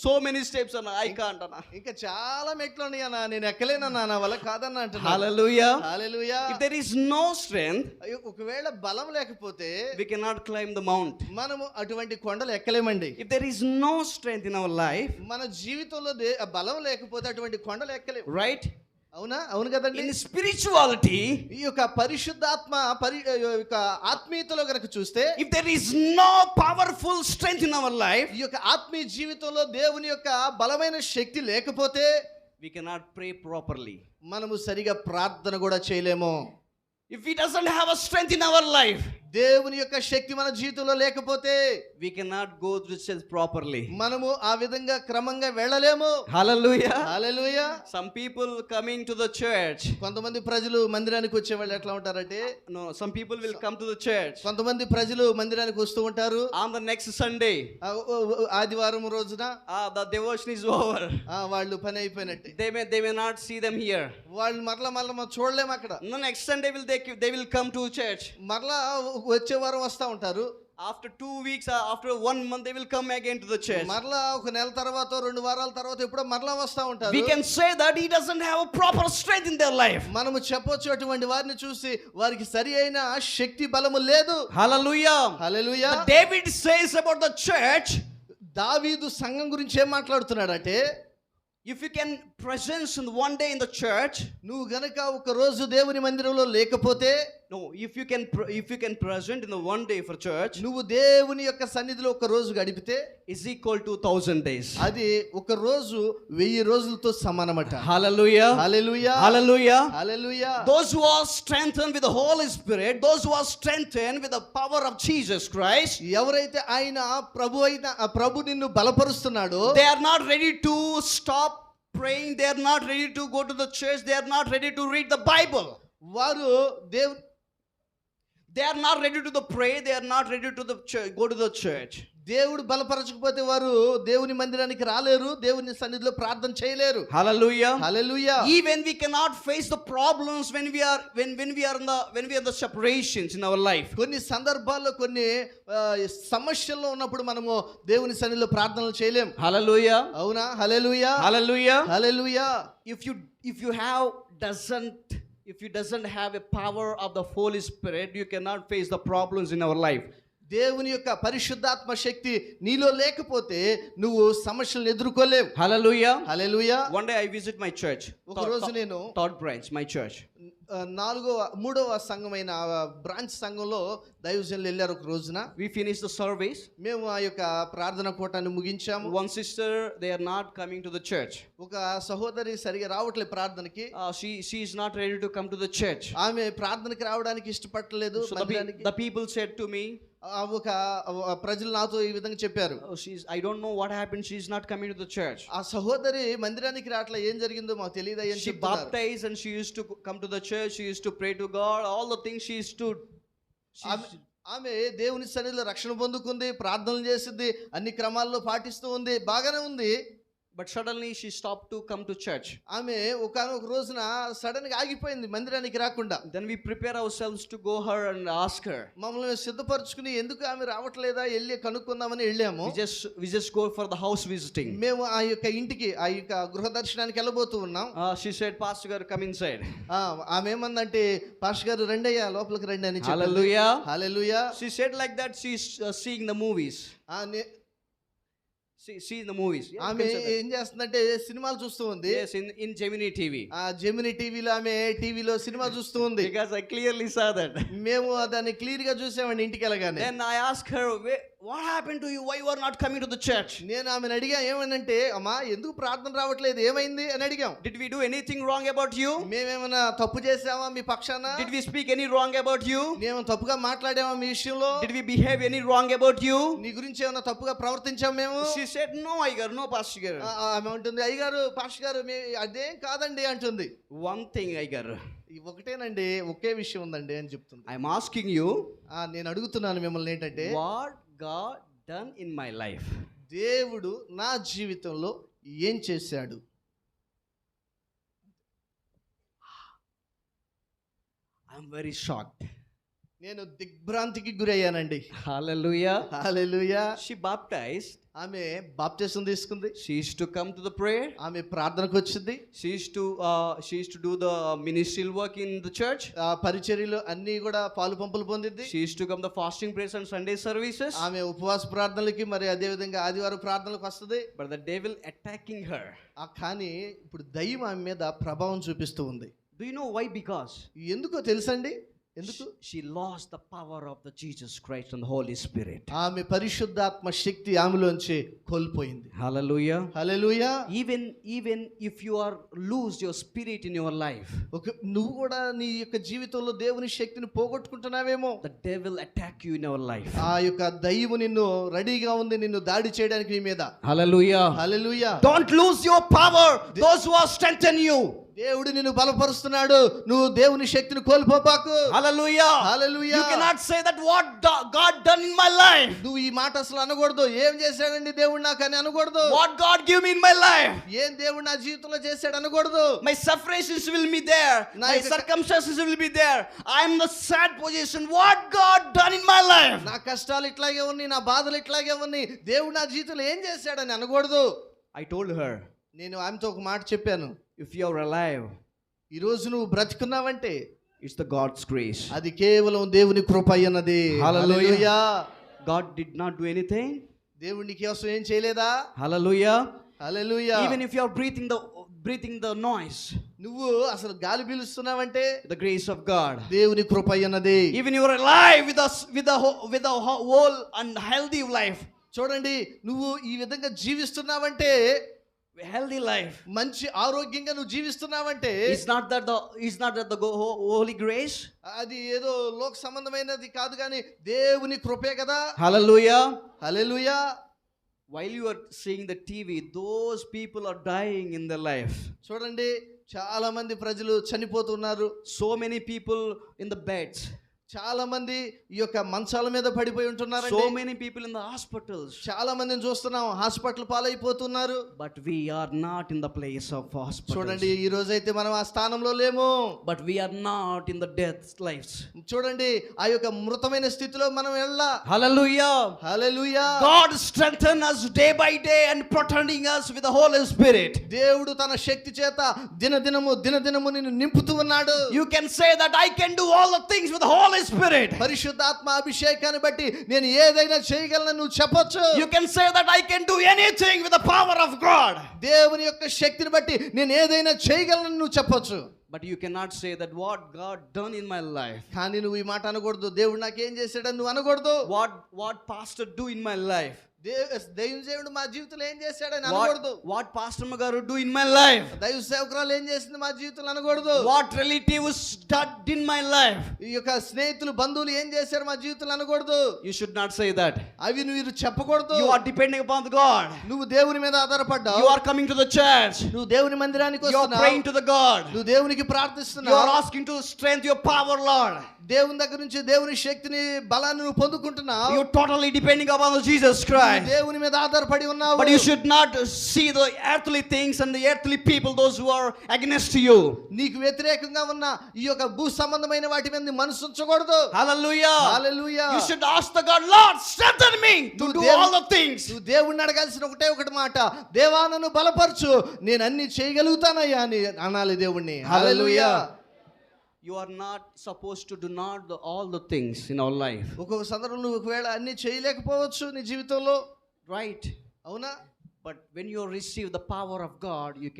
so many steps, Anna. I can't, Anna. ఇంకా చాలా మెట్లు ఉన్నాయి అన్నా, నేను ఎక్కలేనన్నా, నా వల్ల కాదన్నా అంటున్నాడు. Hallelujah. Hallelujah. If there is no strength, ఒకవేళ బలం లేకపోతే we cannot climb the mount. మనము అటువంటి కొండలు ఎక్కలేమండి. If there is no strength in our life, మన జీవితంలో బలం లేకపోతే అటువంటి కొండలు ఎక్కలేము. right? అవునా? అవును కదండి. In spirituality, ఈ యొక్క పరిశుద్ధాత్మ యొక్క ఆత్మీయతలో గనక చూస్తే, if there is no powerful strength in our life, ఈ యొక్క ఆత్మీయ జీవితంలో దేవుని యొక్క బలమైన శక్తి లేకపోతే we cannot pray properly. మనము సరిగా ప్రార్థన కూడా చేయలేము. If he doesn't have a strength in our life, దేవుని యొక్క శక్తి మన జీవితంలో లేకపోతే we cannot go through church properly. మనము ఆ విధంగా క్రమంగా వెళ్ళలేము. Hallelujah. Hallelujah. Some people coming to the church. కొంతమంది ప్రజలు మందిరానికి వచ్చే వాళ్ళు ఎట్లా ఉంటారంటే, No, some people will come to the church కొంతమంది ప్రజలు మందిరానికి వస్తూ ఉంటారు. on the next Sunday. ఆదివారం రోజున The devotion is over. వాళ్ళు పని అయిపోయినట్టే. They may not see them here. వాళ్ళు మరలా మనం చూడలేము అక్కడ. No, next Sunday they will come to church. మరలా వచ్చే వారం వస్తూ ఉంటారు. After 2 weeks, after 1 month, they will come again to the church. మరలా ఒక నెల తర్వాత 2 వారాల తర్వాత ఎప్పుడో మరలా వస్తూ ఉంటారు. We can say that he doesn't have a proper strength in their life. మనము చెప్పొచ్చు అటువంటి వారిని చూసి వారికి సరి అయిన శక్తి బలము లేదు. Hallelujah. Hallelujah. David says about the church, దావీదు సంఘం గురించి ఏం మాట్లాడుతున్నాడంటే, if you can presence in one day in the church, నువ్వు గనక ఒక రోజు దేవుని మందిరంలో లేకపోతే, no, if you can present in the one day for church, నువ్వు దేవుని యొక్క సన్నిధిలో ఒక రోజు గడిపితే is equal to 1000 days. అది ఒక రోజు 1000 రోజులతో సమానమట. Hallelujah. Hallelujah. Hallelujah. Hallelujah. Those who are strengthened with the Holy Spirit, those who are strengthened with the power of Jesus Christ, ఎవరైతే ఆయన ప్రభు నిన్ను బలపరుస్తున్నాడో, they are not ready to stop praying, they are not ready to go to the church, they are not ready to read the Bible. వారు They are not ready to the pray, they are not ready to the church, go to the church. దేవుడు బలపరచకపోతే వారు దేవుని మందిరానికి రాలేరు, దేవుని సన్నిధిలో ప్రార్థన చేయలేరు. Hallelujah. Hallelujah. Even we cannot face the problems when we are in the separations in our life. కొన్ని సందర్భాల్లో కొన్ని సమస్యల్లో ఉన్నప్పుడు మనము దేవుని సన్నిధిలో ప్రార్థనలు చేయలేం. Hallelujah. అవునా? హల్లెలూయా. Hallelujah. Hallelujah. If you doesn't have a power of the Holy Spirit, you cannot face the problems in our life. దేవుని యొక్క పరిశుద్ధాత్మ శక్తి నీలో లేకపోతే నువ్వు సమస్యలను ఎదుర్కోలేవు. Hallelujah. Hallelujah. One day I visit my church. ఒక రోజు నేను Third branch, my church. 3వ సంఘమైన బ్రాంచ్ సంఘంలో దైవజనులు వెళ్ళారు ఒక రోజున. We finished the service. మేము ఆ యొక్క ప్రార్థన కూటాన్ని ముగించాము. One sister, they are not coming to the church. ఒక సహోదరి సరిగా రావట్లేదు ప్రార్థనకి. She is not ready to come to the church. ఆమె ప్రార్థనకి రావడానికి ఇష్టపడలేదు. So the people said to me, ఒక ప్రజలు నాతో ఈ విధంగా చెప్పారు, I don't know what happened, she is not coming to the church. ఆ సహోదరి మందిరానికి రావట్లే, ఏం జరిగిందో మాకు తెలియదు అని She baptized and she used to come to the church, she used to pray to God, all the things she used to. ఆమె దేవుని సన్నిధిలో రక్షణ పొందుకుంది, ప్రార్థనలు చేసింది, అన్ని క్రమాల్లో పాటిస్తూ ఉంది, బాగానే ఉంది. But suddenly she stopped to come to church. ఆమె ఒకానొక రోజున సడన్ గా ఆగిపోయింది మందిరానికి రాకుండా. Then we prepare ourselves to go her and ask her. మమ్మల్ని సిద్ధపరచుకుని ఎందుకు ఆమె రావట్లేదా వెళ్ళి కనుక్కుందామని వెళ్ళాము. We just go for the house visiting. మేము ఆ యొక్క ఇంటికి ఆ యొక్క గృహ దర్శనానికి వెళ్ళబోతూ ఉన్నాం. She said, Pastor గారు, come inside. ఆమె ఏమందంటే, పాస్టర్ గారు రండయ్యా లోపలికి రండి అని చెప్పింది. Hallelujah. Hallelujah. She said like that she is seeing the movies. See the movies. ఆమె ఏం చేస్తుందంటే సినిమాలు చూస్తూ ఉంది. Yes, in Gemini TV. ఆ జెమిని టీవీలో ఆమె టీవీలో సినిమా చూస్తూ ఉంది. Because I clearly saw that. మేము దాన్ని క్లియర్ గా చూసామండి ఇంటికి వెళ్ళగానే. Then I asked her, what happened to you? Why you are not coming to the church? నేను ఆమెను అడిగా, ఏమనంటే, అమ్మా ఎందుకు ప్రార్థన రావట్లేదు, ఏమైంది అని అడిగాం. Did we do anything wrong about you? మేమేమైనా తప్పు చేసామా మీ పక్షాన? Did we speak any wrong about you? మేము తప్పుగా మాట్లాడామా మీ విషయంలో? Did we behave any wrong about you? నీ గురించి ఏమైనా తప్పుగా ప్రవర్తించాం మేము? She said, no, Aigar, no, Pastor garu. ఆమె ఉంటుంది, అయ్యగారు పాస్టర్ గారు అదేం కాదండి అంటుంది. One thing, Aigar. ఒకటేనండి, ఒకే విషయం ఉందండి అని చెప్తుంది. I'm asking you, నేను అడుగుతున్నాను మిమ్మల్ని ఏంటంటే, what God done in my life? దేవుడు నా జీవితంలో ఏం చేశాడు? I'm very shocked. నేను దిగ్భ్రాంతికి గురయ్యానండి. Hallelujah. హల్లెలూయా. She baptized. ఆమె బాప్తిసం తీసుకుంది. She used to come to the prayer. ఆమె ప్రార్థనకు వచ్చింది. She used to do the ministerial work in the church. ఆ పరిచర్యలు అన్నీ కూడా పాలు పంపులు పొందింది. She used to come the fasting prayers and Sunday services. ఆమె ఉపవాస ప్రార్థనలకి మరి అదే విధంగా ఆదివారం ప్రార్థనలకు వస్తుంది. But the devil attacking her. కానీ ఇప్పుడు దయ్యం ఆమె మీద ప్రభావం చూపిస్తూ ఉంది. Do you know why? Because ఎందుకో తెలుసండి? ఎందుకు? she lost the power of the Jesus Christ and the Holy Spirit. ఆమె పరిశుద్ధాత్మ శక్తి ఆమెలోంచి కోల్పోయింది. Hallelujah. Hallelujah. Even if you are lose your spirit in your life, నువ్వు కూడా నీ యొక్క జీవితంలో దేవుని శక్తిని పోగొట్టుకుంటున్నావేమో. the devil attack you in your life. ఆ యొక్క దయ్యము నిన్ను రెడీగా ఉంది నిన్ను దాడి చేయడానికి నీ మీద. Hallelujah. Hallelujah. Don't lose your power. Those who are strengthen you. దేవుడు నిన్ను బలపరుస్తున్నాడు. నువ్వు దేవుని శక్తిని కోల్పోబాకు. Hallelujah. Hallelujah. You cannot say that what God done in my life. నువ్వు ఈ మాట అసలు అనకూడదు. ఏం చేశాడండి దేవుడు నాకు అని అనకూడదు. What God give me in my life. ఏం దేవుడు నా జీవితంలో చేశాడు అనకూడదు. My sufferings will be there. My circumstances will be there. I am in the sad position. What God done in my life. నా కష్టాలు ఇట్లాగే ఉన్నాయి, నా బాధలు ఇట్లాగే ఉన్నాయి. దేవుడు నా జీవితంలో ఏం చేశాడని అనకూడదు. I told her, నేను ఆమెతో ఒక మాట చెప్పాను. if you are alive, ఈ రోజు నువ్వు బ్రతికున్నావంటే it's the God's grace. అది కేవలం దేవుని కృప అయ్యన్నది. హల్లెలూయా. God did not do anything. దేవుడు నీ కోసం ఏం చేయలేదా? Hallelujah. Hallelujah. Even if you are breathing the noise, నువ్వు అసలు గాలి పీలుస్తున్నావంటే the grace of God. దేవుని కృప అయ్యన్నది. Even you are alive with a whole and healthy life. చూడండి, నువ్వు ఈ విధంగా జీవిస్తున్నావంటే, healthy life, మంచి ఆరోగ్యంగా నువ్వు జీవిస్తున్నావంటే, is not that the holy grace. అది ఏదో లోక సంబంధమైనది కాదు కానీ దేవుని కృపే కదా. Hallelujah. Hallelujah. While you are seeing the TV, those people are dying in their life. చూడండి, చాలా మంది ప్రజలు చనిపోతున్నారు. So many people in the beds. చాలా మంది ఈ యొక్క మంచాల మీద పడిపోయి ఉంటున్నారు. So many people in the hospitals. చాలా మందిని చూస్తున్నాం hospital పాలైపోతున్నారు. But we are not in the place of hospitals. చూడండి, ఈ రోజు అయితే మనం ఆ స్థానంలో లేము. But we are not in the death lives. చూడండి, ఆ యొక్క మృతమైన స్థితిలో మనం వెళ్ళా. Hallelujah. Hallelujah. God strengthen us day by day and protecting us with the Holy Spirit. దేవుడు తన శక్తి చేత దినదినము నిన్ను నింపుతూ ఉన్నాడు. You can say that I can do all the things with the Holy Spirit. పరిశుద్ధాత్మ అభిషేకాన్ని బట్టి నేను ఏదైనా చేయగలను నువ్వు చెప్పొచ్చు. You can say that I can do anything with the power of God. దేవుని యొక్క శక్తిని బట్టి నేను ఏదైనా చేయగలను నువ్వు చెప్పొచ్చు. But you cannot say that what God done in my life. కానీ నువ్వు ఈ మాట అనకూడదు. దేవుడు నాకేం చేశాడని నువ్వు అనకూడదు. What pastor do in my life. దేవుడు మా జీవితంలో ఏం చేశాడని అనకూడదు. What pastor గారు do in my life. దైవ సేవకురాలు ఏం చేసింది మా జీవితంలో అనకూడదు. What relatives did in my life. ఈ యొక్క స్నేహితులు బంధువులు ఏం చేశారు మా జీవితంలో అనకూడదు. You should not say that. అవి నువ్వు చెప్పకూడదు. You are depending upon God. నువ్వు దేవుని మీద ఆధారపడ్డావు. You are coming to the church. నువ్వు దేవుని మందిరానికి వస్తున్నావు. You are praying to the God. నువ్వు దేవునికి ప్రార్థిస్తున్నావు. You are asking to strength your power, Lord. దేవుని దగ్గర నుంచి దేవుని శక్తిని బలాన్ని నువ్వు పొందుకుంటున్నావు. You are totally depending upon Jesus Christ. దేవుని మీద ఆధారపడి ఉన్నావు. But you should not see the earthly things and the earthly people, those who are against you. నీకు వ్యతిరేకంగా ఉన్న ఈ యొక్క భూ సంబంధమైన వాటి మీద మనసు ఉంచకూడదు. Hallelujah. Hallelujah. You should ask the God, Lord, strengthen me to do all the things. నువ్వు దేవుణ్ణి అడగాల్సిన ఒకటి మాట, దేవా నన్ను బలపరచు, నేను అన్ని చేయగలుగుతానయ్యా అని అనాలి దేవుణ్ణి. Hallelujah. You are not supposed to do not all the things in our life. ఒక్కొక్క సందర్భంలో నువ్వు ఒకవేళ అన్ని చేయలేకపోవచ్చు నీ జీవితంలో. Right. అవునా? But when you receive the power of God, you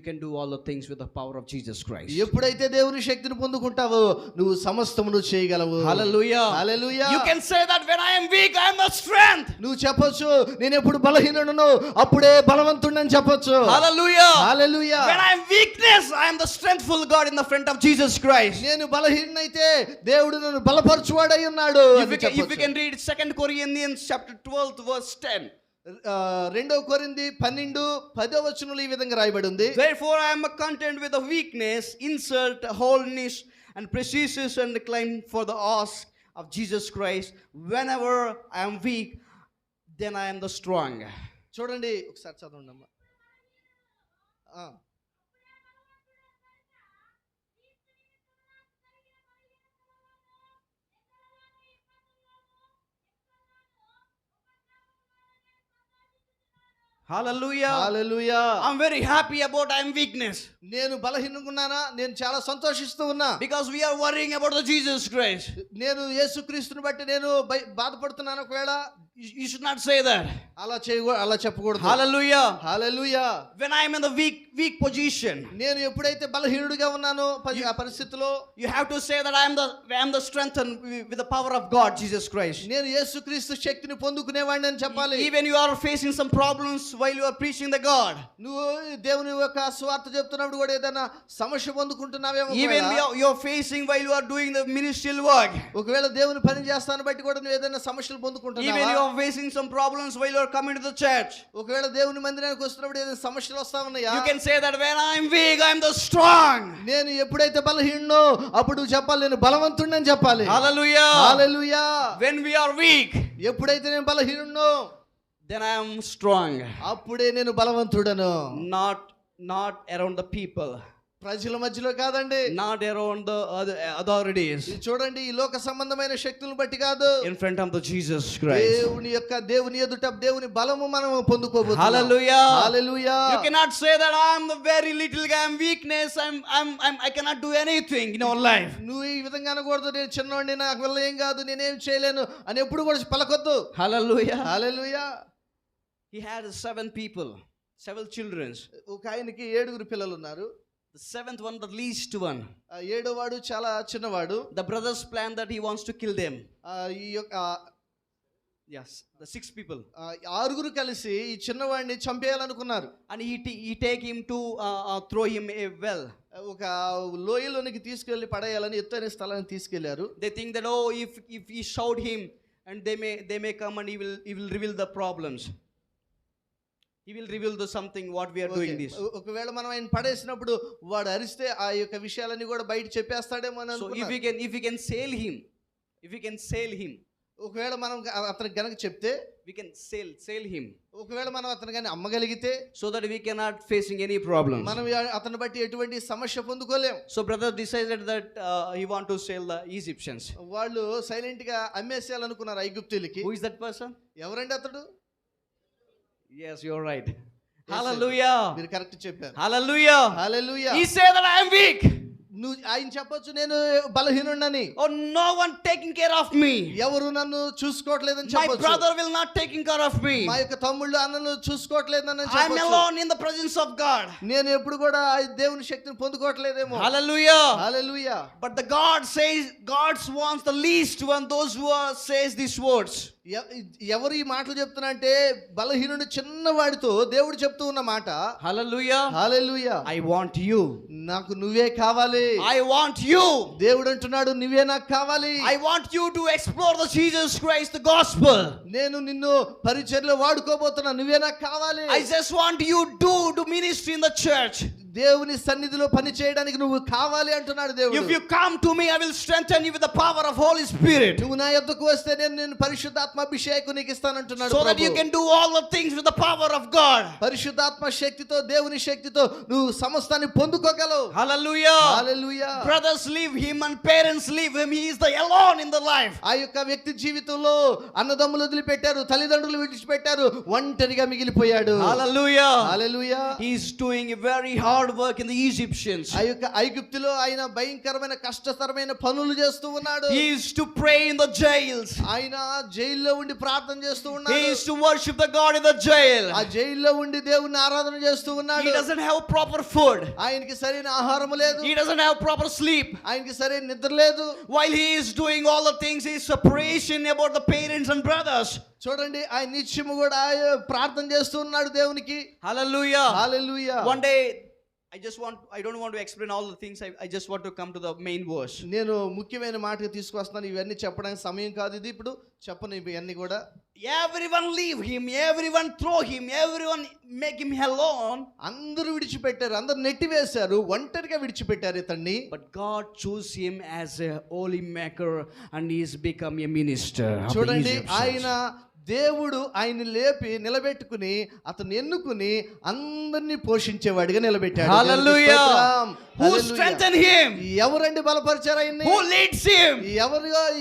can do all the things with the power of Jesus Christ. ఎప్పుడైతే దేవుని శక్తిని పొందుకుంటావో నువ్వు సమస్తమును చేయగలవు. Hallelujah. Hallelujah. You can say that when I am weak, I am the strength. నువ్వు చెప్పొచ్చు, నేను ఎప్పుడు బలహీనుడను అప్పుడే బలవంతుడని చెప్పొచ్చు. Hallelujah. Hallelujah. When I am weakness, I am the strengthful God in the front of Jesus Christ. నేను బలహీనైతే దేవుడు నన్ను బలపరచువాడై ఉన్నాడు. If we can read 2 Corinthians chapter 12 verse 10. 2 కొరింథీ 12:10 వచనంలో ఈ విధంగా రాయబడి ఉంది. Therefore I am content with the weakness, insult, wholeness and precision and claim for the ask of Jesus Christ. Whenever I am weak, then I am the strong. చూడండి ఒకసారి చదవండి అమ్మా. Hallelujah. Hallelujah. I'm very happy about I'm weakness. నేను బలహీనంగా ఉన్నానా? నేను చాలా సంతోషిస్తూ ఉన్నా. Because we are worrying about the Jesus Christ. నేను యేసుక్రీస్తుని బట్టి నేను బాధపడుతున్నాను. ఒకవేళ You should not say that. అలా చెప్పకూడదు. Hallelujah. Hallelujah. When I am in the weak position, నేను ఎప్పుడైతే బలహీనుడిగా ఉన్నానో ఆ పరిస్థితిలో you have to say that I am the strengthened with the power of God, Jesus Christ. నేను యేసుక్రీస్తు శక్తిని పొందుకునేవాడిని అని చెప్పాలి. Even you are facing some problems while you are preaching the God. నువ్వు దేవుని యొక్క సువార్త చెప్తున్నప్పుడు కూడా ఏదైనా సమస్య పొందుకుంటున్నావేమో. Even you are facing while you are doing the ministerial work. ఒకవేళ దేవుని పని చేస్తాను బట్టి కూడా నువ్వు ఏదైనా సమస్యలు Even పొందుకుంటున్నావా? you are facing some problems while you are coming to the church. ఒకవేళ దేవుని మందిరానికి వస్తున్నప్పుడు ఏదైనా సమస్యలు వస్తా ఉన్నాయా? You can say that when I am weak, I am the strong. నేను ఎప్పుడైతే బలహీనో అప్పుడు నువ్వు చెప్పాలి నేను బలవంతుడిని అని చెప్పాలి. Hallelujah. Hallelujah. When we are weak, ఎప్పుడైతే నేను బలహీనున్నో then I am strong. అప్పుడే నేను బలవంతుడను. Not around the people. ప్రజల మధ్యలో కాదండి. Not around the other authorities. ఇది చూడండి ఈ లోక సంబంధమైన శక్తులను బట్టి కాదు. In front of the Jesus Christ. దేవుని ఎదుట దేవుని బలము మనం పొందుకోబోతున్నాం. Hallelujah. Hallelujah. You cannot say that I am the very little guy, I am weakness, I cannot do anything in our life. నువ్వు ఈ విధంగా అనకూడదు. నేను చిన్నోడిని, నాకు వల్ల ఏం కాదు, నేనేం చేయలేను అని ఎప్పుడు కూడా పలకొద్దు. Hallelujah. Hallelujah. He had 7 children. ఒక ఆయనకి 7 పిల్లలు ఉన్నారు. The 7th one, the least one. 7వాడు చాలా చిన్నవాడు. The brothers plan that he wants to kill them. ఈ యొక్క Yes, the 6 people. 6 కలిసి ఈ చిన్నవాడిని చంపేయాలనుకున్నారు. And he take him to throw him a well. ఒక లోయలోనికి తీసుకెళ్లి పడేయాలని ఎత్తైన స్థలానికి తీసుకెళ్లారు. They think that if we shout him and they may come and he will reveal the problems. He will reveal the something what we are doing this. ఒకవేళ మనం ఆయన పడేసినప్పుడు వాడు అరిస్తే ఆ యొక్క విషయాలన్నీ కూడా బయట చెప్పేస్తాడేమో అని So అనుకున్నారు. if we can sail him, ఒకవేళ మనం అతనికి గనక చెప్తే we can sail him, ఒకవేళ మనం అతను కానీ అమ్మగలిగితే so that we cannot facing any problems. మనం అతన్ని బట్టి ఎటువంటి సమస్య పొందుకోలేం. So brother decided that he want to sail the Egyptians. వాళ్ళు సైలెంట్ గా అమ్మేసేయాలనుకున్నారు ఐగుప్తీయులకి. Who is that person? ఎవరండి అతడు? Yes, you're right. Hallelujah. మీరు కరెక్ట్ చెప్పారు. Hallelujah. Hallelujah. He said that I am weak. నువ్వు ఆయన చెప్పొచ్చు నేను బలహీనుడని. Oh, no one taking care of me. ఎవరు నన్ను చూసుకోవట్లేదని My చెప్పొచ్చు. brother will not taking care of me. మా యొక్క తమ్ముళ్ళు అన్నలు చూసుకోవట్లేదని I am చెప్పొచ్చు. alone in the presence of God. నేను ఎప్పుడు కూడా ఆ దేవుని శక్తిని పొందుకోవట్లేదేమో. Hallelujah. Hallelujah. But the God wants the least one, those who says these words. ఎవరు ఈ మాటలు చెప్తున్నారంటే బలహీనుడు చిన్నవాడితో దేవుడు చెప్తూ ఉన్న మాట. Hallelujah. Hallelujah. I want you. నాకు నువ్వే కావాలి. I want you. దేవుడు అంటున్నాడు నువ్వే నాకు కావాలి. I want you to explore the Jesus Christ, the gospel. నేను నిన్ను పరిచర్యలో వాడుకోబోతున్నా, నువ్వే నాకు కావాలి. I just want you to ministry in the church. దేవుని సన్నిధిలో పని చేయడానికి నువ్వు కావాలి అంటున్నాడు దేవుడు. If you come to me, I will strengthen you with the power of Holy Spirit. నువ్వు నా యొద్దకు వస్తే నేను పరిశుద్ధాత్మ అభిషేకం నీకు ఇస్తానంటున్నాడు. So that you can do all the things with the power of God. పరిశుద్ధాత్మ శక్తితో దేవుని శక్తితో నువ్వు సమస్తాన్ని పొందుకోగలవు. Hallelujah. Hallelujah. Brothers leave him and parents leave him. He is the alone in the life. ఆ యొక్క వ్యక్తి జీవితంలో అన్నదమ్ములు వదిలిపెట్టారు, తల్లిదండ్రులు విడిచిపెట్టారు, ఒంటరిగా మిగిలిపోయాడు. Hallelujah. Hallelujah. He is doing a very hard work in the Egyptians. ఆ యొక్క ఐగుప్తులో ఆయన భయంకరమైన కష్టతరమైన పనులు చేస్తూ ఉన్నాడు. He is to pray in the jails. ఆయన జైల్లో ఉండి ప్రార్థన చేస్తూ ఉన్నాడు. He is to worship the God in the jail. ఆ జైల్లో ఉండి దేవుని ఆరాధన చేస్తూ ఉన్నాడు. He doesn't have proper food. ఆయనకి సరైన ఆహారం లేదు. He doesn't have proper sleep. ఆయనకి సరైన నిద్ర లేదు. While he is doing all the things, he is separation about the parents and brothers. చూడండి ఆయన నిత్యము కూడా ప్రార్థన చేస్తూ ఉన్నాడు దేవునికి. Hallelujah. Hallelujah. One day I don't want to explain all the things. I just want to come to the main verse. నేను ముఖ్యమైన మాటకు తీసుకొస్తున్నాను. ఇవన్నీ చెప్పడానికి సమయం కాదు ఇది. ఇప్పుడు చెప్పను ఇవన్నీ కూడా. Everyone leave him, everyone throw him, everyone make him alone. అందరూ విడిచిపెట్టారు, అందరూ నెట్టివేశారు, ఒంటరిగా విడిచిపెట్టారు ఇతన్ని. But God chose him as a holy maker and he has become a minister. చూడండి ఆయన దేవుడు ఆయన లేపి నిలబెట్టుకుని అతను ఎన్నుకుని అందరినీ పోషించేవాడిగా నిలబెట్టాడు. హల్లెలూయా. Who strengthened him? ఎవరండి బలపరిచారు ఆయన్ని? Who leads him?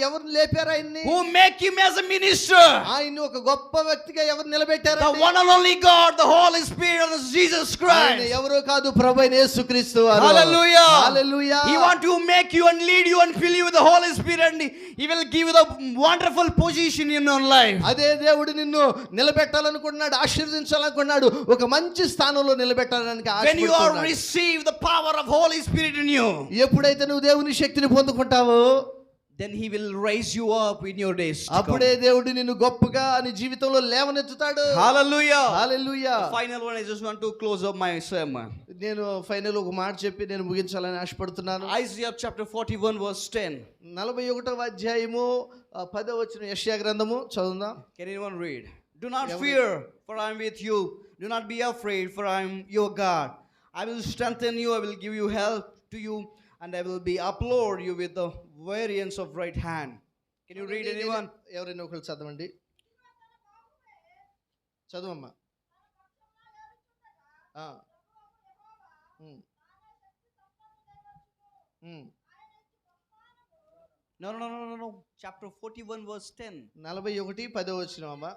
ఎవరు లేపారు ఆయన్ని? Who make him as a minister? ఆయన్ని ఒక గొప్ప వ్యక్తిగా ఎవరు నిలబెట్టారు? The one and only God, the Holy Spirit of Jesus ఆయన Christ. ఎవరో కాదు, ప్రభువైన యేసుక్రీస్తు వారు. Hallelujah. Hallelujah. He want to make you and lead you and fill you with the Holy Spirit, and he will give you the wonderful position in your life. అదే దేవుడు నిన్ను నిలబెట్టాలనుకుంటున్నాడు, ఆశీర్వదించాలనుకుంటున్నాడు, ఒక మంచి స్థానంలో నిలబెట్టాలని When you are ఆశపడుతున్నాడు. receive the power of Holy Spirit in you, ఎప్పుడైతే నువ్వు దేవుని శక్తిని పొందుకుంటావో then he will raise you up in your days to come. అప్పుడే దేవుడు నిన్ను గొప్పగా నీ జీవితంలో లేవనెత్తుతాడు. Hallelujah. Hallelujah. The final one, I just want to close up my sermon. నేను ఫైనల్ ఒక మాట చెప్పి నేను ముగించాలని ఆశపడుతున్నాను. Isaiah chapter 41 verse 10. 41వ అధ్యాయము 10వ వచనం యెషయా గ్రంథము చదువుదాం. Can anyone read? Do not fear, for I am with you. Do not be afraid, for I am your God. I will strengthen you, I will give you help to you, and I will be upload you with the variance of right hand. Can you read anyone? ఎవరైనా ఒకరు చదవండి. చదువమ్మా. No. Chapter 41 verse 10. 41 10వ వచనం అమ్మా.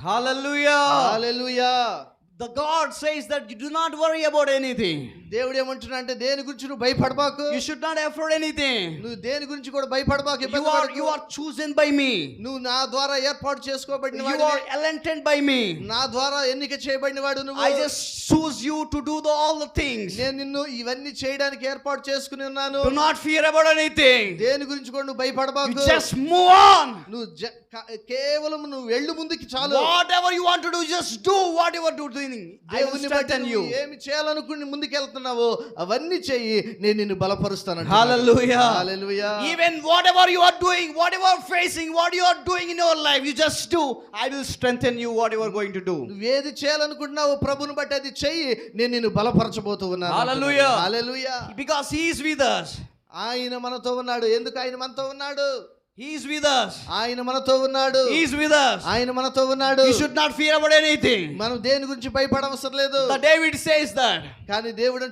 Hallelujah. Hallelujah. The God says that you do not worry about anything. దేవుడు ఏమంటున్నా అంటే దేని గురించి నువ్వు భయపడబాకు. You should not afraid anything. నువ్వు దేని గురించి కూడా భయపడబాకు. You are chosen by me. నువ్వు నా ద్వారా ఏర్పాటు చేసుకోబడిన You are elected by me. నా ద్వారా ఎన్నిక చేయబడిన వాడు నువ్వు. I just choose you to do all the things. నేను నిన్ను ఇవన్నీ చేయడానికి ఏర్పాటు చేసుకుని ఉన్నాను. Do not fear about anything. దేని గురించి కూడా నువ్వు భయపడబాకు. You just move on. నువ్వు కేవలం నువ్వు వెళ్ళు ముందుకి చాలు. Whatever you want to do, just do whatever you are doing. I will strengthen you. ఏమి చేయాలనుకుని ముందుకు వెళ్తున్నావో అవన్నీ చెయ్యి, నేను నిన్ను బలపరుస్తాను. Hallelujah. Hallelujah. Even whatever you are doing, whatever facing, what you are doing in your life, you just do. I will strengthen you what you are going to do. నువ్వు ఏది చేయాలనుకుంటున్నావో ప్రభువుని బట్టి అది చెయ్యి, నేను నిన్ను బలపరచబోతూ ఉన్నాను. Hallelujah. Hallelujah. Because he is with us. ఆయన మనతో ఉన్నాడు. ఎందుకు ఆయన మనతో ఉన్నాడు? He is with us. ఆయన మనతో ఉన్నాడు. He is with us. ఆయన మనతో ఉన్నాడు. You should not fear about anything. మనం దేని గురించి భయపడవసరం లేదు. The David says that. కానీ దేవుడు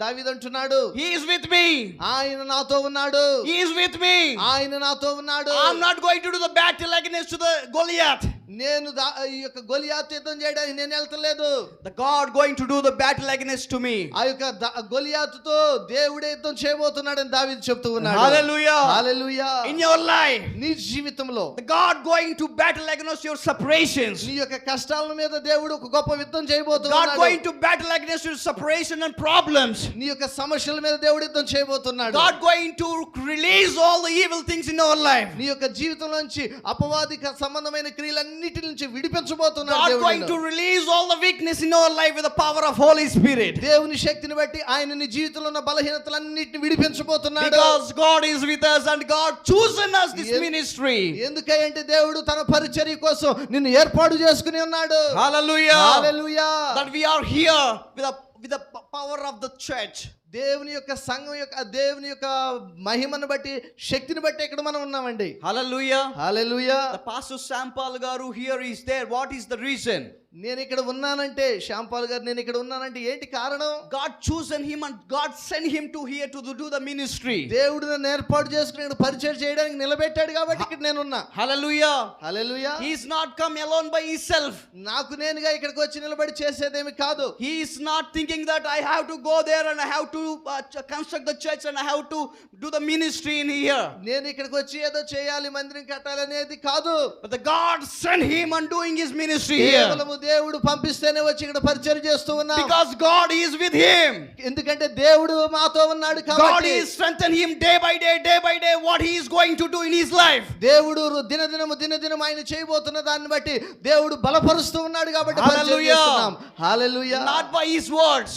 దావీదు అంటున్నాడు, He is with me. ఆయన నాతో ఉన్నాడు. He is with me. ఆయన నాతో ఉన్నాడు. I'm not going to do the battle against the Goliath. నేను ఈ యొక్క గొలియాతు యుద్ధం చేయడానికి నేను వెళ్తలేదు. The God going to do the battle against to me. ఆ యొక్క గొలియాతుతో దేవుడే యుద్ధం చేయబోతున్నాడని దావీదు చెప్తూ ఉన్నాడు. Hallelujah. Hallelujah. In your life, నీ జీవితంలో the God going to battle against your separations. నీ యొక్క కష్టాల మీద దేవుడు ఒక గొప్ప యుద్ధం God చేయబోతున్నాడు. going to battle against your separation and problems. నీ యొక్క సమస్యల మీద దేవుడు యుద్ధం చేయబోతున్నాడు. God going to release all the evil things in our life. నీ యొక్క జీవితంలోంచి అపవాదిక సంబంధమైన క్రియలన్నిటి నుంచి విడిపించబోతున్నాడు God దేవుడు. going to release all the weakness in our life with the power of Holy Spirit. దేవుని శక్తిని బట్టి ఆయన నీ జీవితంలో ఉన్న బలహీనతలన్నిటిని విడిపించబోతున్నాడు. Because God is with us and God chosen us this ministry. ఎందుకంటే దేవుడు తన పరిచర్య కోసం నిన్ను ఏర్పాటు చేసుకుని ఉన్నాడు. Hallelujah. Hallelujah. That we are here with the power of the church. దేవుని యొక్క సంఘం యొక్క దేవుని యొక్క మహిమను బట్టి శక్తిని బట్టి ఇక్కడ మనం ఉన్నామండి. Hallelujah. Hallelujah. The Pastor Sampal Garu here is there. What is the reason? నేను ఇక్కడ ఉన్నానంటే శ్యాంపాల్ గారు నేను ఇక్కడ ఉన్నానంటే ఏంటి కారణం? God chosen him and God sent him to here to do the ministry. దేవుడు నన్ను ఏర్పాటు చేసుకుని ఇక్కడ పరిచయం చేయడానికి నిలబెట్టాడు కాబట్టి ఇక్కడ నేను ఉన్నా. Hallelujah. Hallelujah. He is not come alone by himself. నాకు నేనుగా ఇక్కడికి వచ్చి నిలబడి చేసేదేమి కాదు. He is not thinking that I have to go there and I have to construct the church and I have to do the ministry in here. నేను ఇక్కడికి వచ్చి ఏదో చేయాలి మందిరం కట్టాలి అనేది కాదు. But the God sent him and doing his ministry here. దేవుడు పంపిస్తేనే వచ్చి ఇక్కడ పరిచయం చేస్తూ ఉన్నాం. Because God is with him. ఎందుకంటే దేవుడు మాతో ఉన్నాడు కాబట్టి. God is strengthening him day by day what he is going to do in his life. దేవుడు దినదినము ఆయన చేయబోతున్న దాన్ని బట్టి దేవుడు బలపరుస్తూ ఉన్నాడు కాబట్టి పరిచయం చేస్తున్నాం. హల్లెలూయా. Not by his words.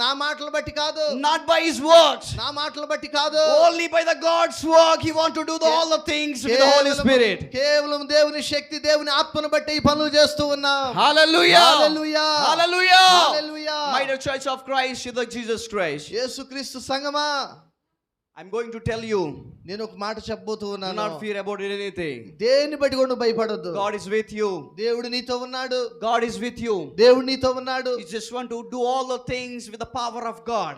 నా మాటలు బట్టి కాదు. Not by his words. నా మాటలు బట్టి కాదు. Only by the God's work he want to do all the things with the Holy Spirit. కేవలం దేవుని శక్తి దేవుని ఆత్మను బట్టి ఈ పనులు చేస్తూ ఉన్నాం. Hallelujah. Hallelujah Hallelujah. Hallelujah My dear church of Christ, the Jesus Christ, యేసుక్రీస్తు సంగమా I'm going to tell you, నేను ఒక మాట చెప్పబోతూ do ఉన్నాను. not fear about anything. దేన్ని బట్టి కూడా నువ్వు భయపడొద్దు. God is with you. దేవుడు నీతో ఉన్నాడు. God is with you. దేవుడు నీతో ఉన్నాడు. You just want to do all the things with the power of God.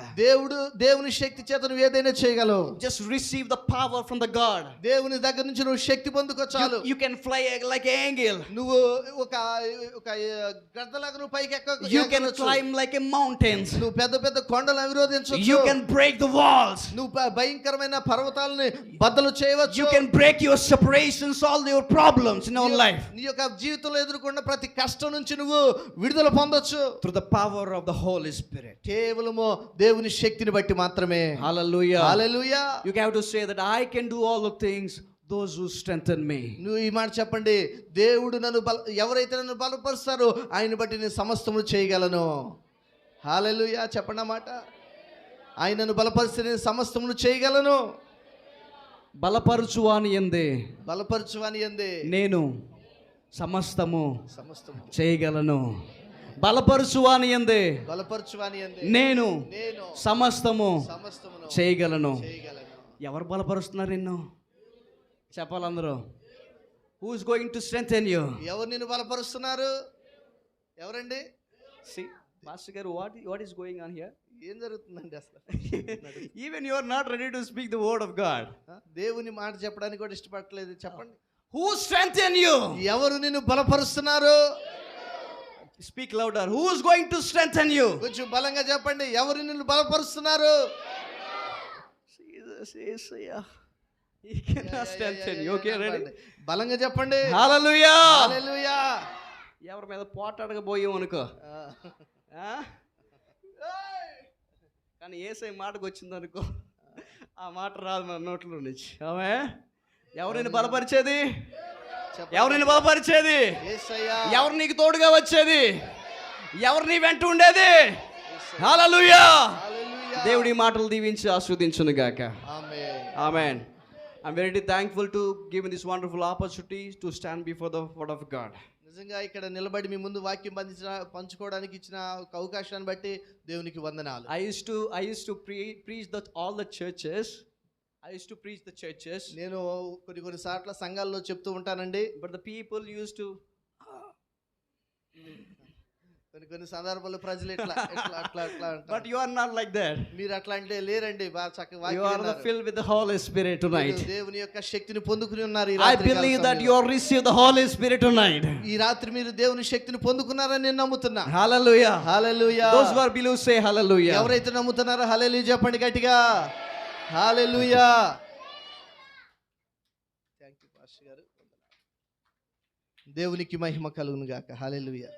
దేవుని శక్తి చేత నువ్వు ఏదైనా చేయగలవు. Just receive the power from the God. దేవుని దగ్గర నుంచి నువ్వు శక్తి పొందుకో చాలు. You can fly like an angel. నువ్వు ఒక గద్దలాగా నువ్వు పైకి You can climb like a mountain. నువ్వు పెద్ద పెద్ద కొండలు అవిరోధించవచ్చు. You can break the walls. నువ్వు భయంకరమైన పర్వతాలని బద్దలు చేయవచ్చు. You can break your separations, all your problems in your life. నీ యొక్క జీవితంలో ఎదుర్కొన్న ప్రతి కష్టం నుంచి నువ్వు విడుదల పొందొచ్చు. Through the power of the Holy Spirit. కేవలము దేవుని శక్తిని బట్టి మాత్రమే. Hallelujah. Hallelujah. You have to say that I can do all the things those who strengthen me. నువ్వు ఈ మాట చెప్పండి. దేవుడు ఎవరైతే నన్ను బలపరుస్తారో ఆయన బట్టి నేను సమస్తము చేయగలను. హల్లెలూయా చెప్పండి మాట. ఆయనను బలపరిస్తే నేను సమస్తమును చేయగలను. బలపరచువాని యందే నేను సమస్తము చేయగలను. బలపరచువాని యందే నేను సమస్తము చేయగలను. ఎవరు బలపరుస్తున్నారు నిన్ను? చెప్పాలందరూ. Who is going to strengthen you? ఎవరు నిన్ను బలపరుస్తున్నారు? ఎవరండి? See, Pastor గారు, what is going on here? ఏం జరుగుతుందండి అసలు? Even you are not ready to speak the word of God. దేవుని మాట చెప్పడానికి కూడా ఇష్టపడట్లేదు. చెప్పండి. Who strengthen you? ఎవరు నిన్ను బలపరుస్తున్నారు? Speak louder. Who is going to strengthen you? కొంచెం బలంగా చెప్పండి. ఎవరు నిన్ను బలపరుస్తున్నారు? Jesus is here. He cannot strengthen you. Okay, ready? బలంగా చెప్పండి. Hallelujah. హల్లెలూయా. ఎవరి మీద పోటాడకపోయాం అనుకో, కానీ యేసయ్య మాటకు వచ్చిందనుకో, ఆ మాట రాదు మన నోట్లో నుంచి. ఆమె ఎవరిని బలపరిచేది? ఎవరిని బలపరిచేది? ఎవరు నీకు తోడుగా వచ్చేది? ఎవరు నీ వెంట ఉండేది? హల్లెలూయా. దేవుడి మాటలు దీవించి ఆస్వాదించును గాక. ఆమేన్. I'm very thankful to give me this wonderful opportunity to stand before the word of God. నిజంగా ఇక్కడ నిలబడి మీ ముందు వాక్యం పంచుకోవడానికి ఇచ్చిన ఒక అవకాశాన్ని బట్టి దేవునికి వందనాలు. I used to preach that all the churches. I used to preach the churches. నేను కొన్ని సార్లు సంఘాల్లో చెప్తూ ఉంటానండి. But the people used to కొన్ని సందర్భాల్లో ప్రజలు ఇట్లా అంటారు. But you are not like that. మీరు అట్లా అంటే లేరండి. బాగా చక్కగా వాక్యం You are filled with the Holy Spirit tonight. దేవుని యొక్క శక్తిని పొందుకుని ఉన్నారు ఈ రాత్రి. I believe that you are received the Holy Spirit tonight. ఈ రాత్రి మీరు దేవుని శక్తిని పొందుకున్నారని నేను నమ్ముతున్నా. Hallelujah. Hallelujah. Those who are below say hallelujah. ఎవరైతే నమ్ముతున్నారో హల్లెలూయా చెప్పండి గట్టిగా. హల్లెలూయా. థాంక్యూ పాస్టర్ గారు. దేవునికి మహిమ కలుగును గాక. హల్లెలూయా.